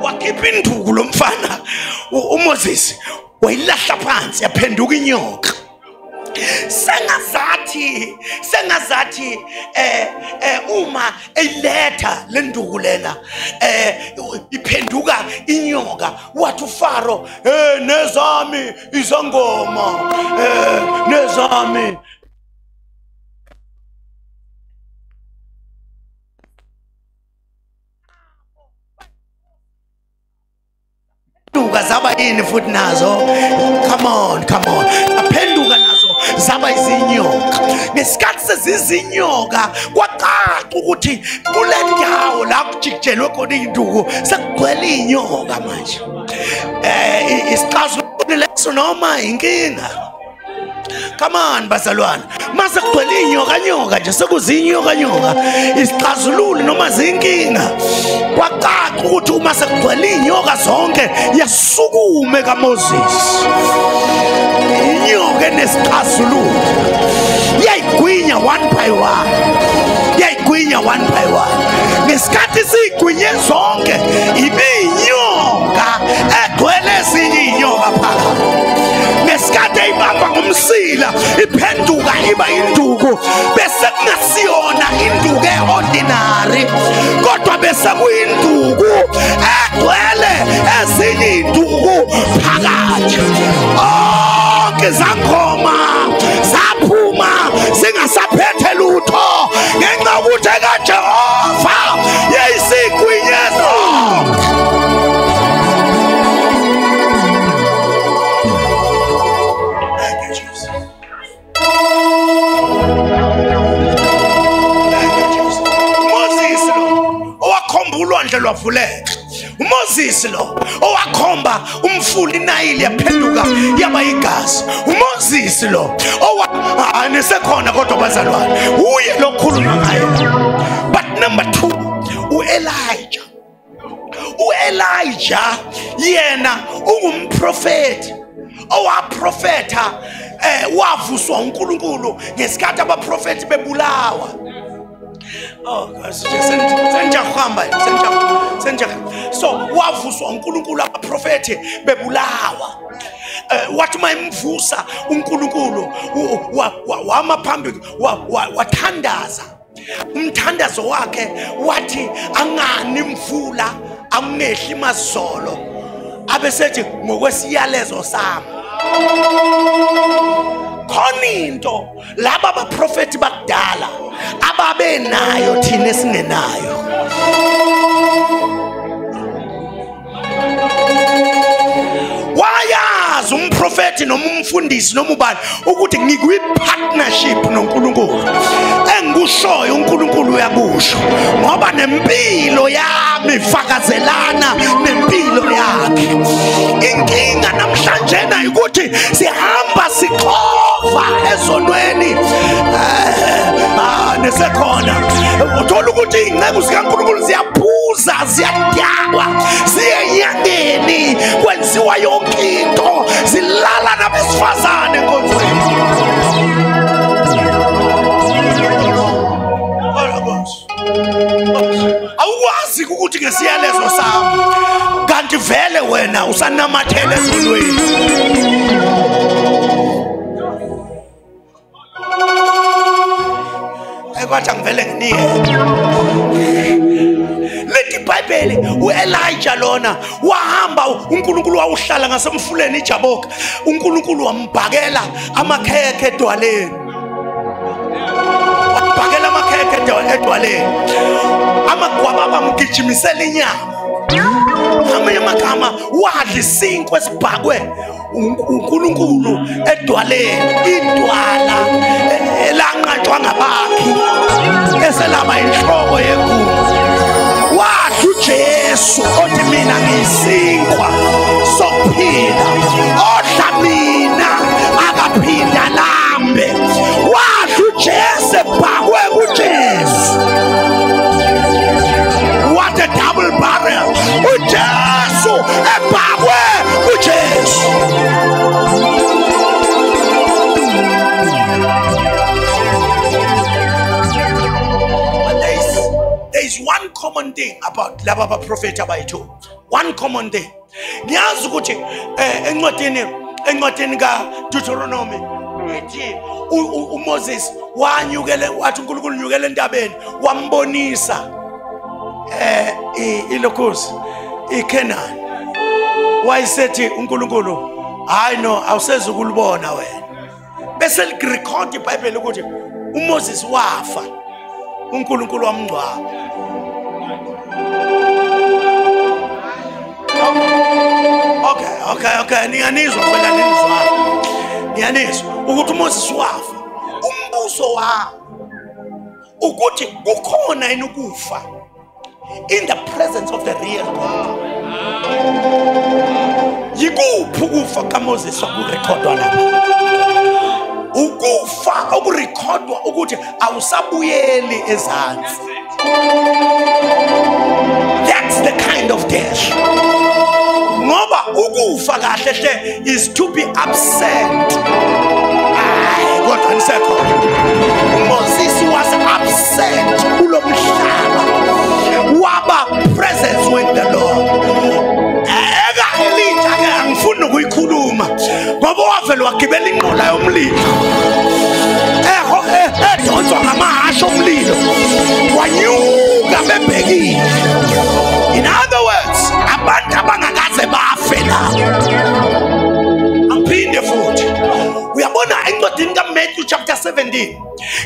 Speaker 2: wakhipha induku lomfana uMoses wayilahla phansi yaphenduka inyoka. sengazathi uma eletha lenduku lena iphenduka inyoka, wathi uFaro nezami izangoma nezami zaba yini futhi nazo. Come on, aphenduka nazo zaba izinyoka. Ngesikhathi sezizinyoka kwacaca ukuthi kule ndawo la kujikelwe khona induku sekugcwele inyoka manje. Isixazululo leso noma inkinga. Come on bazalwane, mase kugcwele inyoka nje sekuzinyoka isixazululo noma zinkinga. Kwacaca ukuthi uma sekugcwele inyoka zonke yasukume kaMoses. Inyoka nesixazululo yayigwinya one by one. Ngesikhathi sigwinye zonke ibinyoka egcwele ezinye inyoka phakathi. Ngesikhathi eyibamba ngomsila iphenduka iba induku, bese kungasiyona induku eordinary kodwa bese kuyinduku egcwele ezinye induku phakathi. Onke zangoma zaphuma zingasaphethe lutho ngenxa yokuthi kaJehova yayisigwinye zonke. Ulwandle lwavuleka. uMoses lo owakhomba umfula iNile yaphenduka yaba igazi. uMoses lo nesekhona kodwa bazalwane uye lokhuluma ngaye. But number 2 uElijah yena ungumprofeti owaprofetha wavuswa uNkulunkulu ngesikhathi abaprofeti bebulawa. Oh gosh, so wavuswa uNkulunkulu abaprofeti bebulawa. Wathi mayimvusa uNkulunkulu wama phambili wathandaza. Umthandazo wakhe wathi angani imvula angehli mazolo, abesethi ngokwesiyalezo sami. Khona into laba abaprofeti bakudala ababe nayo thina esingenayo. Wayazi umprofeti noma umfundisi noma ubani ukuthi ngikwi-partnership noNkulunkulu. Engikushoyo uNkulunkulu uyakusho ngoba nempilo yami ifakazelana nempilo yakhe. Inkinga namhlanje na ukuthi sihamba sikhova ezonweni nesekhona uthola ukuthi ingcebo zikaNkulunkulu ziyaphuza ziyadyakwa ziyenyangeni kwenziwa yonke into zilala nabesifazane enkonzweni. Awukwazi ukuthi ngesiyalezo sami kanti vele wena usanamathele ezonweni. Bathi angivele nginike leti iBhayibheli. uElijah lona wahamba uNkulunkulu wawuhlala ngasemfuleni iJaboka. uNkulunkulu wambhakela amakhekhe edwaleni. Wabhakela amakhekhe edwaleni. Amagwaba bamgijimisela inyama. Ngamanye amagama wadla isinkwa esibhakwe uNkulunkulu edwaleni. Idwala elanqatshwa ngabakhi eselaba inhloko yenkunzi. Wadla uJesu othi mina ngiyisinkwa sokuphila, odla mina akaphinda lambe. Wadla uJesu ebhakwe kuJesu. What a double barrel. uJesu ebhakwe kuJesu. There is one common thing about laba abaprofeti abayithu. one common thing. Ngiyazi ukuthi encwadini kaDeuteronomy ithi uMoses wanyukele wathi uNkulunkulu nyukele entabeni wambonisa ilokhozi iKenani. Wayesethi uNkulunkulu hayi no awuseze ukulibona wena. Bese lirecord iBhayibheli ukuthi uMoses wafa uNkulunkulu wamngcwaba. Okay niyanizwa phela ninizwa. Niyanizwa ukuthi uMoses wafa. Umbuzo wa ukuthi kukhona yini ukufa in the presence of the real God. Yikuphi ukufa kaMoses okurekhodwa lapha? Ukufa okurekhodwa ukuthi awusabuyeli ezansi. That's the kind of death. Ngoba ukufa kahle hle is to be absent. God anseko. Moses was absent kulo mhlaba. Waba presence with the Lord. Elijah ke angifuni ukuyikhuluma ngoba wavela wagibela inqola yomlilo. Edonswa ngamahasho omlilo. Wanyuka bebhekile. In other words, abantu abangakaze bafe la. Angiphinde futhi. Uyabona encwadini kaMatthew chapter 17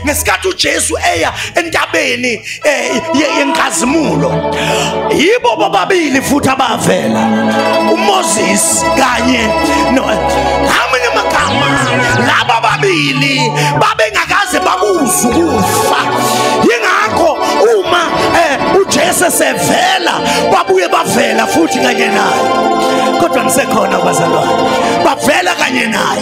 Speaker 2: ngesikhathi uJesu eya entabeni yenkazimulo yibo bobabili futhi abavela uMoses kanye ngamanye amagama laba babili babengakaze babuza ukufa. Yingakho uma uJesu sevela babuye bavela futhi kanye naye. Kodwa nisekhona bazalwane bavela kanye naye.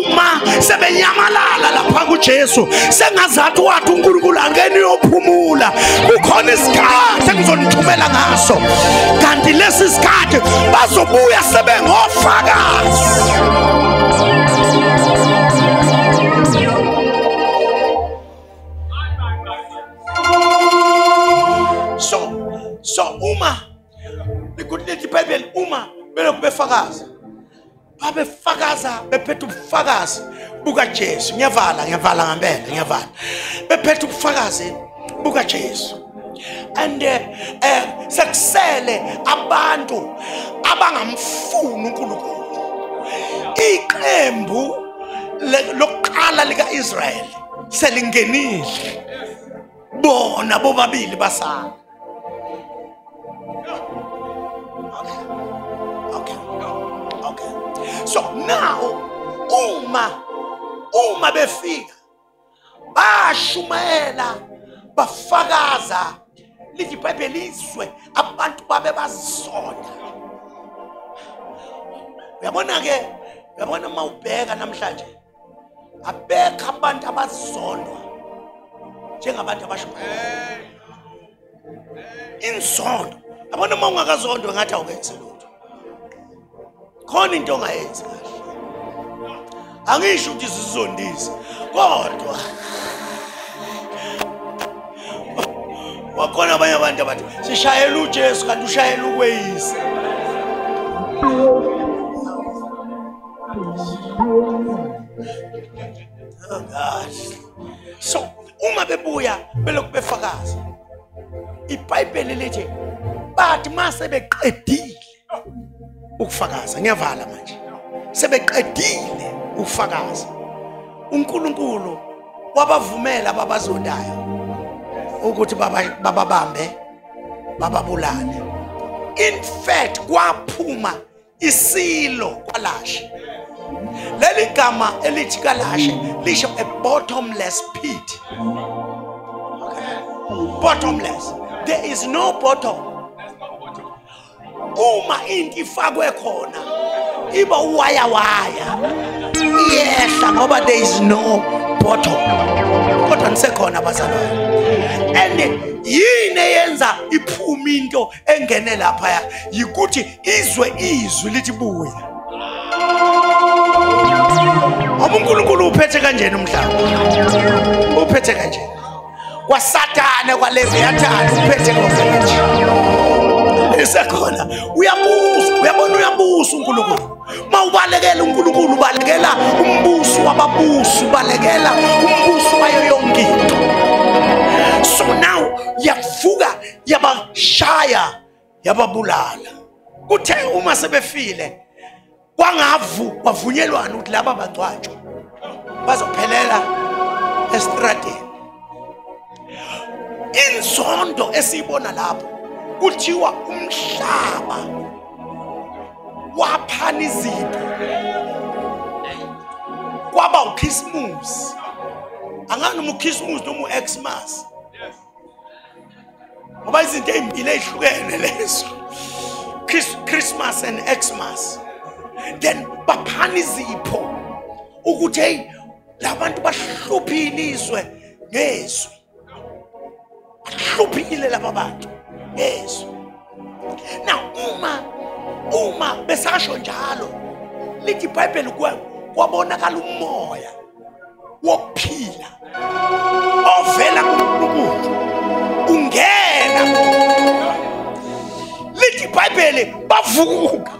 Speaker 2: Uma sebenyamalala lapha kuJesu sengazathi wathi uNkulunkulu angeni yophumula kukhona isikhathi engizonithumela ngaso kanti lesi sikhathi bazobuya sebengofakazi. So uma likulithi iBhayibheli uma belokhu befakaza babefakaza bephethe ubufakazi bukaJesu. Ngiyavala ngempela ngiyavala bephethe ubufakazi bukaJesu. And sekusele abantu abangamfuni uNkulunkulu. Iqembu lokuqala likaIsrayeli selingenile bona bobabili basana. Okay. So now uma befika bashumayela bafakaza lithi iBhayibheli izwe abantu babe bazisonda. Uyabona mawubheka namhlanje abekho abantu abazisondwa njengabantu abashumayela. Inzondo abona uma ungakazondwa ngathi awukenzi lutho. Khona into ongayenzi kahle. Angisho ukuthi sizondisa kodwa wakhona abanye abantu abathi sishayela uJesu kanti ushayela ukweyisa. Oh gosh. So uma bebuya belokhu befakaza iBhayibheli lithi bathi mase beqedile ukufakaza. Ngiyavala manje sebeqedile ukufakaza uNkulunkulu wabavumela babazondayo ukuthi bababambe bababulale. In fact kwaphuma isilo kwaLashe. Leli gama elithi kaLashe lisho a bottomless pit. Bottomless. There is no bottom. Uma into ifakwe khona iba waya yehla ngoba there is no bottom. Kodwa nisekhona bazalwane. And yini eyenza iphuma into engene lapha yikuthi izwi lithi buya. uNkulunkulu uphethe kanjeni umhlaba? Uphethe kanjeni? KwaSathane kwaLeviathane uphethe konke. usekhona uyabusa uyabona uyabusa uNkulunkulu mawubalekela uNkulunkulu ubalekela umbuso wababusi ubalekela umbuso wayo yonke into. So now yavuka yabashaya yababulala kuthe uma sebefile kwavunyelwana ukuthi laba bangcwatshwa bazophelela estradeni. Inzondo esiyibona lapho kuthiwa umhlaba waphana izipho kwaba uKhisimusi. Angani noma uKhisimusi noma uXmas ngoba izinto ezimbili ezihlukene lezo, Christmas and Xmas. Then baphana izipho ukuthi hey labantu bahluphile izwe ngezwi, bahluphile laba bantu ngezwi. Now uma besasho njalo lithi iBhayibheli kwabonakala umoya wokuphila ovela kuNkulunkulu ungena. Lithi iBhayibheli bavuka,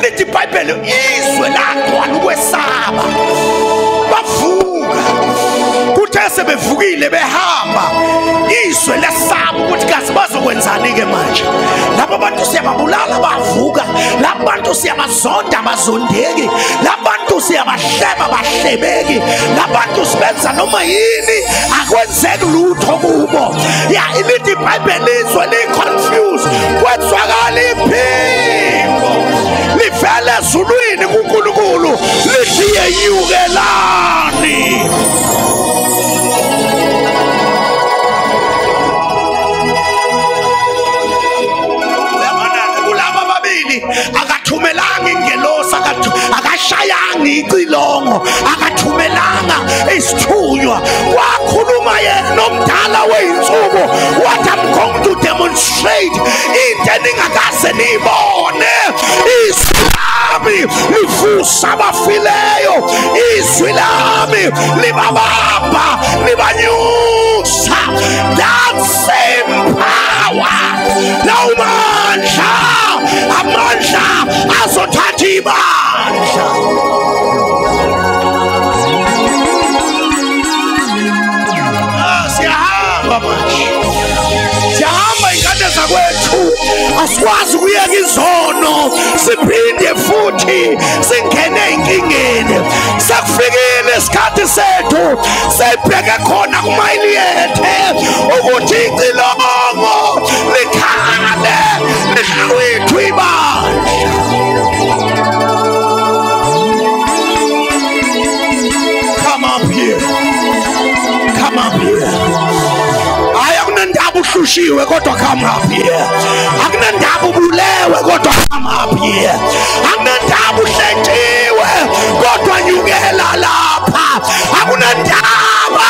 Speaker 2: lithi iBhayibheli izwe lagcwala ukwesaba bavuka. Kuthe sebevukile behamba izwe lesaba ukuthi kazi bazokwenzani ke manje. Laba bantu siyababulala bavuka, laba bantu siyabazonda abazondeki, laba bantu siyabahleba bahlebeki, laba bantu sibenza noma yini akwenzeki lutho kubo. Ya ilithi iBhayibheli izwe li-confused kwenzakala iphimbo livele ezulwini kuNkulunkulu lithi yenyukelani. Akathumelanga ingelosi, akashayanga icilongo, akathumelanga isithunywa. Wakhuluma yena nomdala weyinsuku wathi I'm going to demonstrate into eningakaze niyibone. Izwi lami livusa abafileyo, izwi lami libabamba libanyusa. That same power, lawo mandla, amandla azothatha ibandla. Siyahamba manje, siyahamba ingane zakwethu, asikwazi ukuyeka izono siphinde futhi singene enkingeni. Sekufikile isikhathi sethu sibheke khona kumayiliyethe ukuthi icilongo likhale lihlwithwe ibandla. Come up here, come up here. Akunandaba uhlushiwe kodwa come up here. Akunandaba ubulewe kodwa come up here. Akunandaba uhletiwe kodwa nyukela lapha. Akunandaba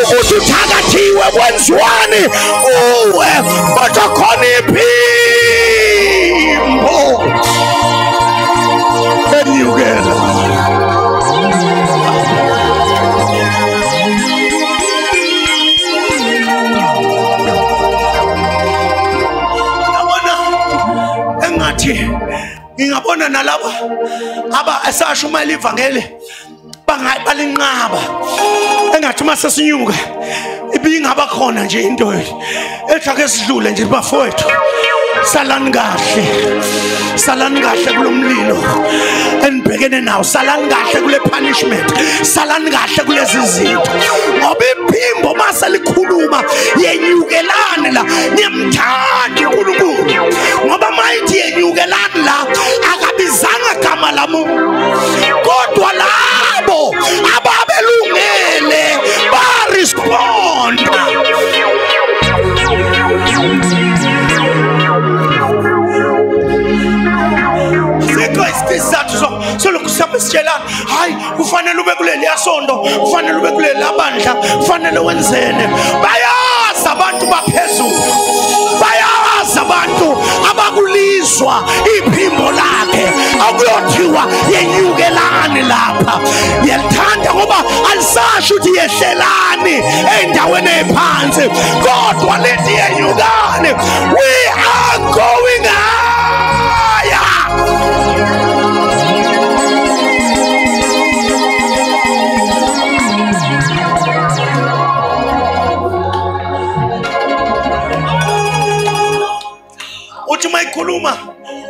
Speaker 2: ukuthi uthakathiwe kwenziwani uwe kodwa khona iphimbo enyukela. Ngingabona nalabo aba asashumayela ivangeli balinqaba engathi mase sinyuka ibingaba khona nje into ethi ake sidlule nje bafowethu. Salani kahle kulomlilo enibhekene nawo, salani kahle kule punishment, salani kahle kulezi zinto ngoba iphimbo mase likhuluma yenyukelane la. Niyamthanda uNkulunkulu ngoba mayithi yenyukelane la akabizanga gama lamu, kodwa labo ababelungele ba-respond. Isizathu solokhu sihambe sitshelana hayi kufanele ube kuleli yasondo, kufanele ube kuleli labandla, kufanele wenzene. Bayazi abantu baphezulu, bayazi abantu abakulizwa iphimbo lakhe akuyothiwa yenyukelani lapha. Yelithanda ngoba alisasho ukuthi yehlelani endaweni ephansi, kodwa lethi yenyukani. We mayikhuluma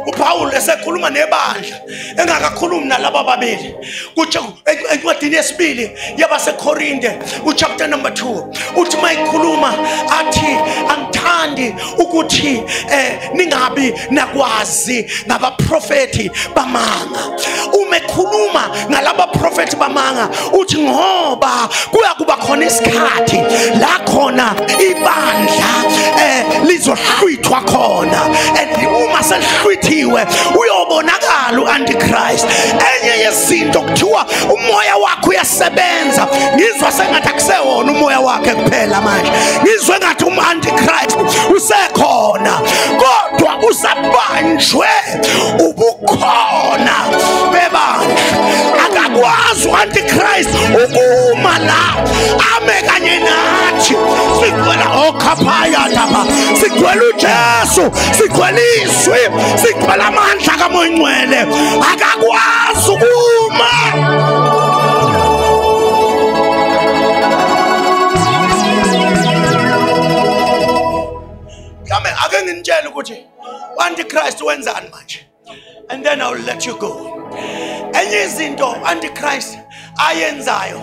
Speaker 2: uPaul esekhuluma nebandla engakakhulumi nalabo babili kuthi encwadini yesibili yabaseKorinte uchapter number 2 uthi mayikhuluma athi angithandi ukuthi ningabi nakwazi ngabaprofeti bamanga. Umekhuluma ngalaba prophet bamanga uthi ngoba kuya kuba khona isikhathi la khona ibandla lizohlwithwa khona, and uma selhlwithiwe uyobonakala uAntichrist. Enye yezinto kuthiwa umoya wakho uyasebenza, ngizwa sengathi akusewona umoya wakhe kuphela manje, ngizwe ngathi uAntichrist usekhona kodwa usabanjwe ubukhona bebandla. Akakwazi uAntichrist ukuma la ame kanye nathi, sigwela okhaphaya lapha, sigwela uJesu, sigwela izwi, sigwela amandla kaMoya Ngcwele. Akakwazi ukuma. Kame ake nginitshele ukuthi uAntichrist wenzani manje, and then I will let you go. Enye izinto Antichrist ayenzayo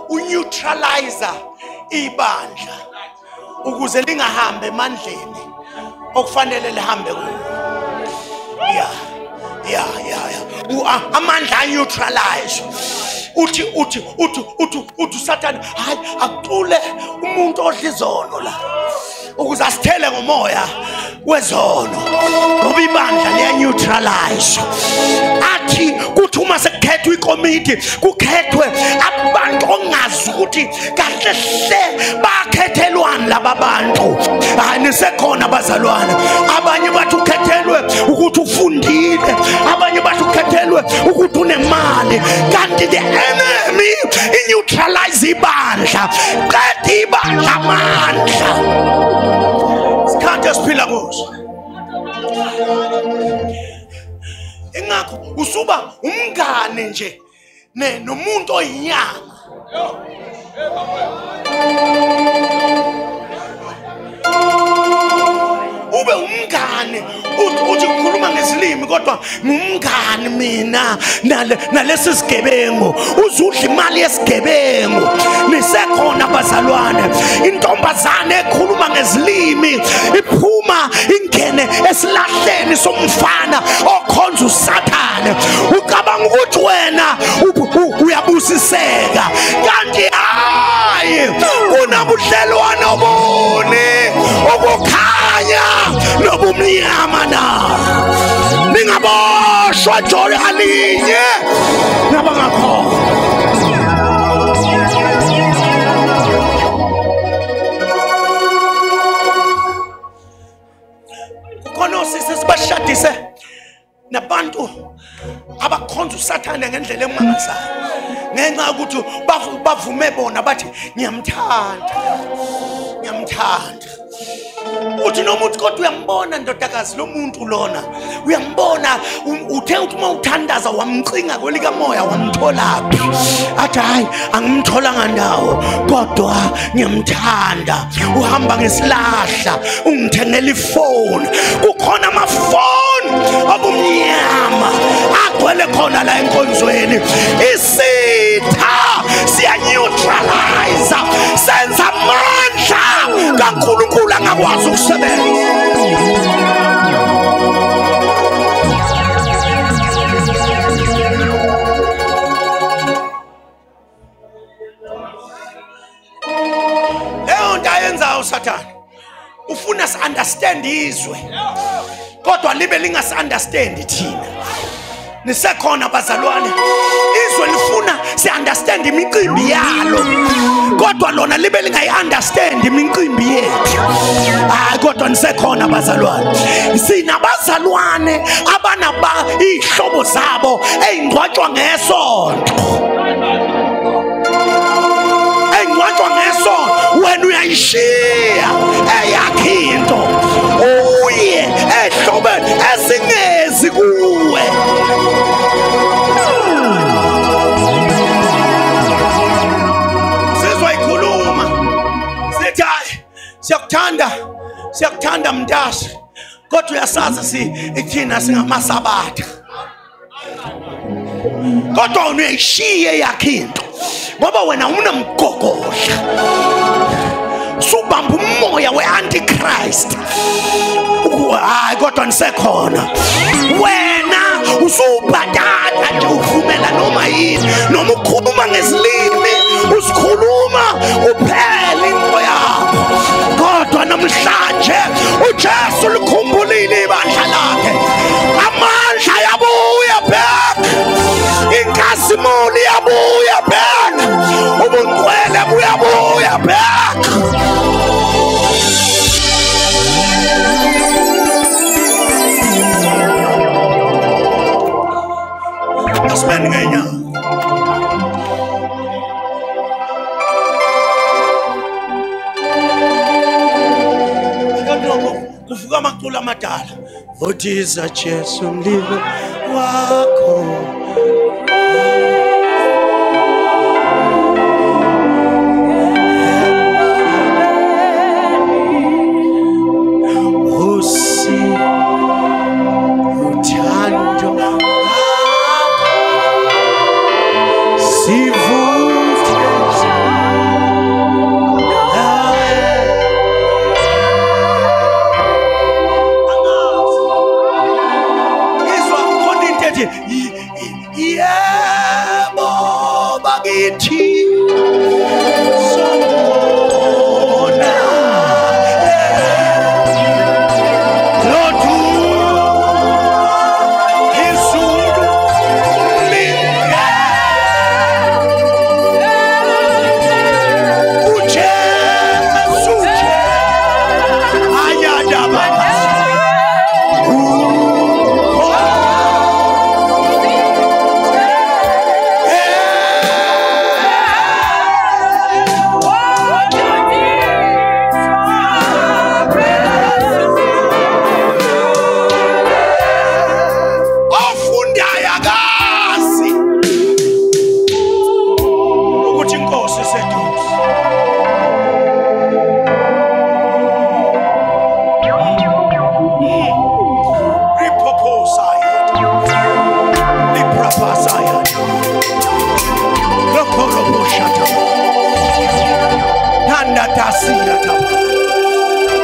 Speaker 2: uneutralizer ibandla ukuze lingahambe emandleni okufanele lihambe kuwo. Amandla neutralize. Uthi Satan hayi aqule umuntu odla izono la ukuze asithele ngomoya wezono, ngoba ibandla liya neutralize. Athi kuthi uma sekukhethwa ikomiti kukhethwe abantu ongazi ukuthi kahle hle bakhethelwani laba bantu. Hayi nisekhona bazalwane, abanye bathi ukhethelwe ukuthi ufundile, abanye bathi ukhethelwe ukuthi unemali, kanti the enemy neutralize ibandla, qeda ibandla amandla. Sikhathi esiphila kuso ingakho usuba umngane nje nomuntu oyinyama. Ube umngane uthi ukukhuluma ngesilimi kodwa ngumngane mina nalesi sigebengu, uzudla imali yesigebengu. Nisekhona bazalwane, intombazane ekhuluma ngezilimi iphuma ingene esilahleni somfana okhonza uSathane. Ucabanga ukuthi wena uyabusiseka, kanti hayi kunabudlelwano obone obukhanya nobumnyama na. Ningaboshwa jole alinye nabangakhona. Kukhona osisi sibashadise nabantu abakhonza uSathane ngendlela emangazayo ngenxa ukuthi bavume bona bathi ngiyamthanda. Uthi nomuntu kodwa uyambona ndodakazi lo muntu lona, uyambona uthe uthi uma uthandaza wamcinga kwelika moya wamtholaphi. Athi hayi angimtholanga ndawo kodwa ngiyamthanda. Uhamba ngesilahla ungithengela ifoni. Kukhona amafoni abumnyama agcwele khona la enkonzweni. Isitha siya neutralize, senza amandla kaNkulunkulu angakwazi ukusebenza. Leyo nto ayenzayo uSathane ufuna si understand izwe kodwa libe lingasi understand thina. Nisekhona bazalwane, izwe lifuna si understand imicimbi yalo kodwa lona libe lingayi understand imicimbi yethu. Hayi kodwa nisekhona bazalwane, sinabazalwane abanaba ihlobo zabo eyingcwatshwa ngesonto. Eyingcwatshwa ngesonto wena uyayishiya eyakhe into uye ehlobeni ezingezi kuwe. Sizwa ikhuluma sithi hayi siyakuthanda mntasi kodwa uyasazi ithina singamasabatha kodwa uneyishiye yakhe into ngoba wena unomgogodla subamba umoya we-antichrist hayi kodwa nisekhona wena usubhadada nje uvumela noma yini noma ukhuluma ngezilimi usikhuluma uphele into yakho kodwa namhlanje uJesu likhumbulile ibandla lakhe amandla yabuya back inkazimulo yabuya back ubungcwele buyabuya back asibeni ngenyanga kuvuka amaculo amadala votisa Jesu mlilo wakho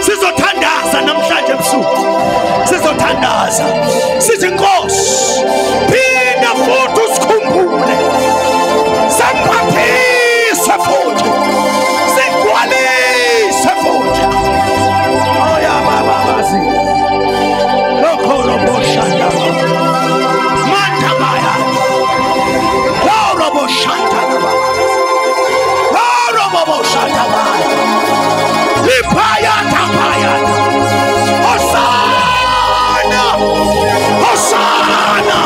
Speaker 2: sizothandaza namhlanje ebusuku sizothandaza sithi Nkosi phinda futhi usikhumbule samphathise futhi sigcwalise futhi oya baba bazi lokho loboshanda manda baya loboshanda loboshanda Lipayata payata Hosanna Hosanna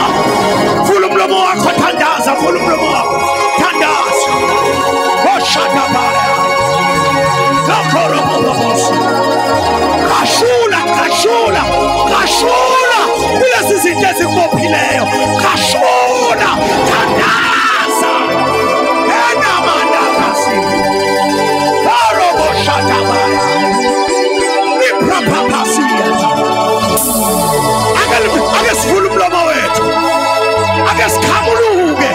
Speaker 2: Fulumlomo wako tandaza fulumlomo wako tandaza Hoshana baya Lakoro bobosi Kashula kashula kashula Ule sizitezi kupileyo Kashula tandaza Ena manda kasi Akesifuna umlomo wethu akesikhambuluke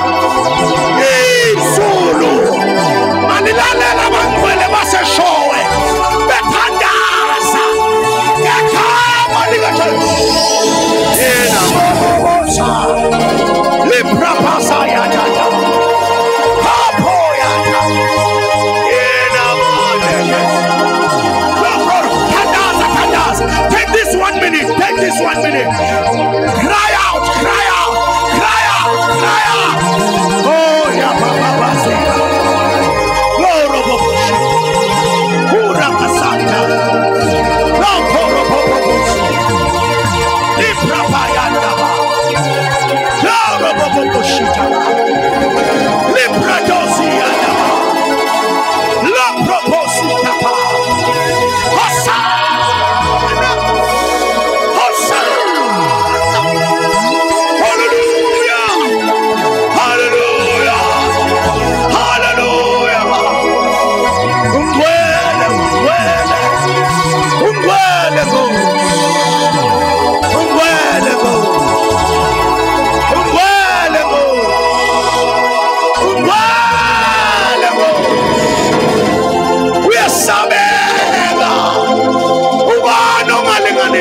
Speaker 2: izulu manilalela abangcwele baseshowe bethandaza ekhaya likaJesu yena mabosa liprapasa yatata hapo yata yena mane Take this 1 minute. Take this 1 minute. Cry out. Cry out. Cry out. Cry out. Oh, yeah, Baba. Lord of Pura Masanta. Lord of Liprapayanda. Lord of Boshita. Lipradosiana. Lord Proposita. Hosanna.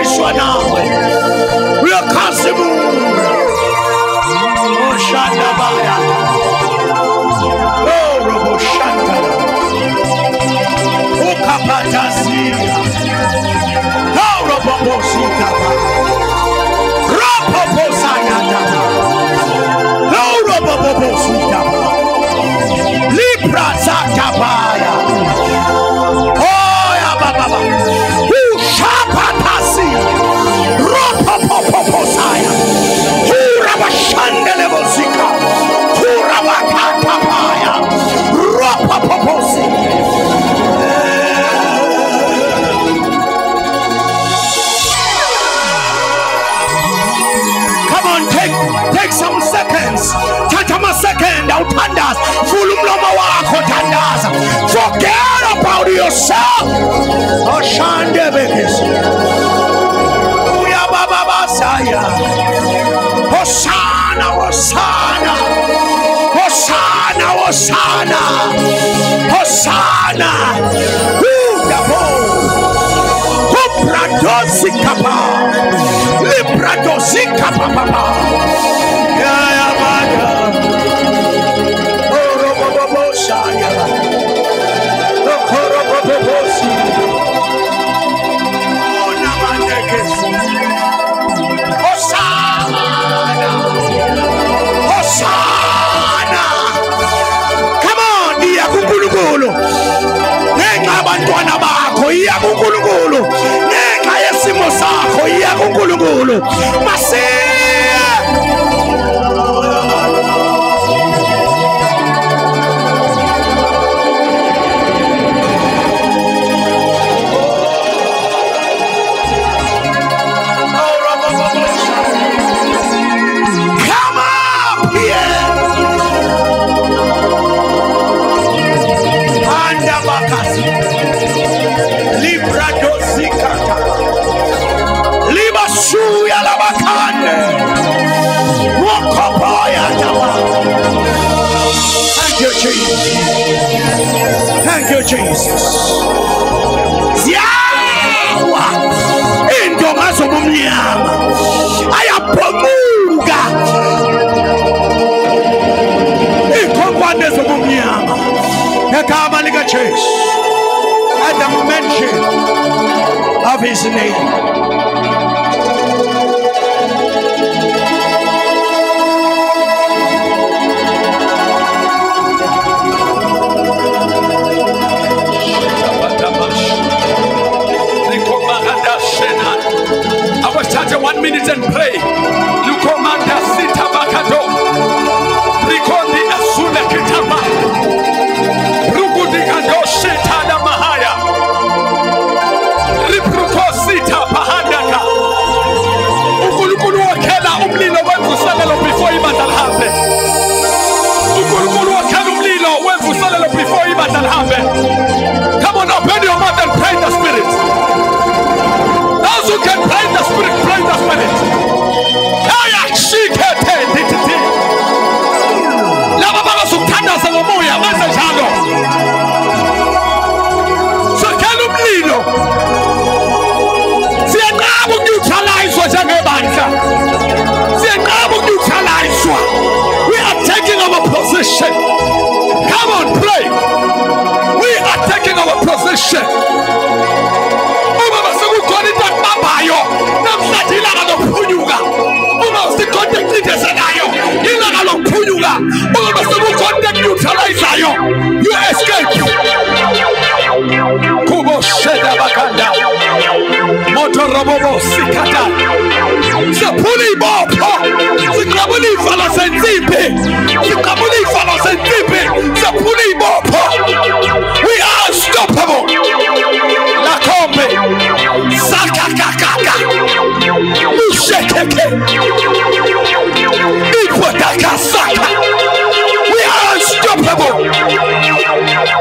Speaker 2: uyalungiswa nawe uyakhazimula oshanda baya robo shanda ukapatazia robo bosika robo bosayata robo bosika libra zakabaya oya baba ushapatasi robo poposaya urabashandele bosika urabakatapaya robo poposi. Take some seconds. Tatama second. Utandas. Fulumloma wako tandaza. Forget about yourself. Oshande bekis. Uya baba basaya. Hosanna, Hosanna. Hosanna, Hosanna. Hosanna. Udabo. Upradosi kapa. Libradosi kapa papa. Ya bada. Oro bobo shaya. Okoro bobo si. Ona mandekes. Hosanna. Hosanna. Come on, dia kukulukulu. Nenga abantwana bakho iya kukulukulu. Nenga yesimo sakho iya kukulukulu. Masiya. Thank you, Jesus. Ziawa indonga zomnyama ayaphumuka ikhompane zomnyama egama lika Jesu at the mention of his name.
Speaker 1: I will start 1 minute and pray. You command us, Sita Bakato. Rikondi Asuna Kitaba. Rugudi Kando Shetada Mahaya. Ripruko Sita Pahandaka. Ukulukulu Wakela Umlilo Wefu Salelo before Ibatal happen. Ukulukulu Wakela Umlilo Wefu Salelo before Ibatal happen. Come on, open your mouth and pray in the spirit. Those who can pray in the spirit, pray in the spirit. Lababala Sutanda Salomoya, Mazajano. Sakalumlino. Sianabu neutralize what Jagabanka. Sianabu neutralize what. We are taking our position. Come on, pray. We are taking our position. You escape. Kubo Sheda Bakanda Motorobo Sikata Sapuli Bopo Sikabuli Falasentipe Sikabuli Falasentipe Sapuli Bopo. We are unstoppable. Lakombe Sakakaka Mushekeke Ipotaka Saka. We are unstoppable.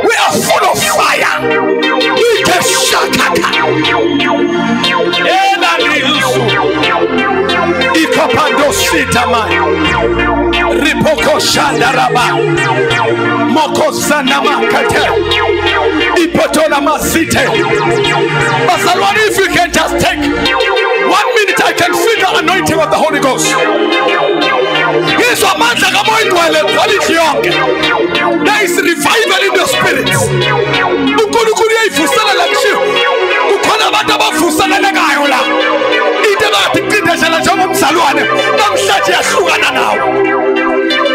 Speaker 1: We are full of fire. We can shakaka. Ela niusu. Ikopando sitama. Ripoko shandaraba. Moko sanama kate. Ipotola masite. Basalwani, if you can just take kamoyingcwele quality yonke. There is revival in the spirits. uNkulunkulu uyayivuselela kushiwo kukhona abantu abavuselelekayo la into bathi qindezela njengomzalwane namhlanje yahlukana nawo.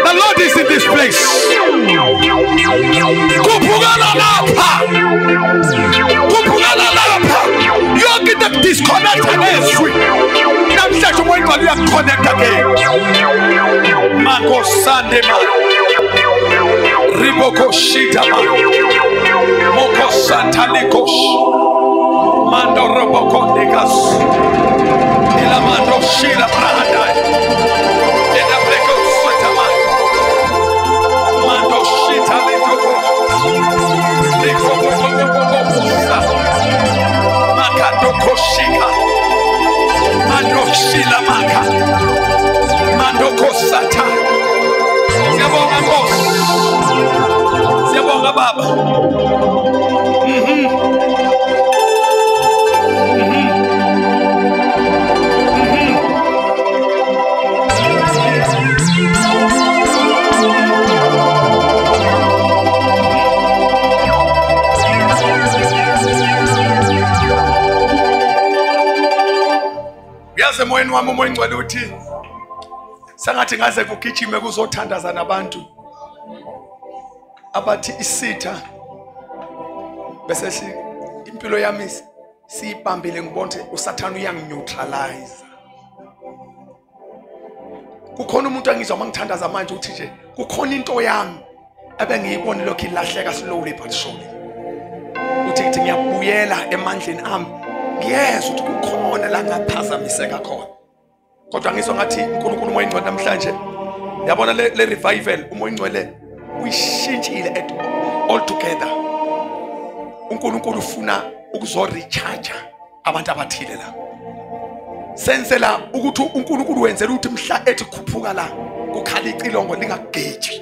Speaker 1: The Lord is in this place. Kuphukana lapha. Kuphukana lapha. Yonke into disconnect nezwi. Namhlanje umoyingcwele uyaconnect again. Mako sande ma. Riboko shita ma. Moko santa likos. Mando roboko negas. Ila mando shila branda. Ila breko sota ma. Mando shita likoko. Likoko sa. Makado koshika. Mando shila maka. Mando kosata. Siyabonga Nkosi. Siyabonga Baba. Uyazi emoyeni wami umoyingcwele uthi sangathi ngaze kugijime kuzothandaza nabantu abathi isitha bese impilo yami siyibambile ngibone uSathane uyangineutralize. Kukhona umuntu angizwa mangithandaza manje uthi nje kukhona into yami abengiyibone lokho ilahleka slowly but surely. Uthi ngiyabuyela emandleni ami. Ngiyezwa ukuthi kukhona la ngaphazamiseka khona. Kodwa ngizwa ngathi uNkulunkulu umoyingcwele namhlanje yabona le revival umoyingcwele uyishintshile all together. uNkulunkulu ufuna ukuzorecharge abantu abathile la. Sensela ukuthi uNkulunkulu wenzela ukuthi mhla ethi khuphuka la kukhala icilongo lingageji.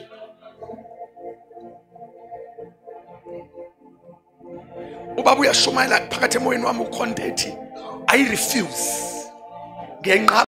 Speaker 1: Ubaba uyashumayela phakathi emoyeni wami ukhondethi I refuse ngenqa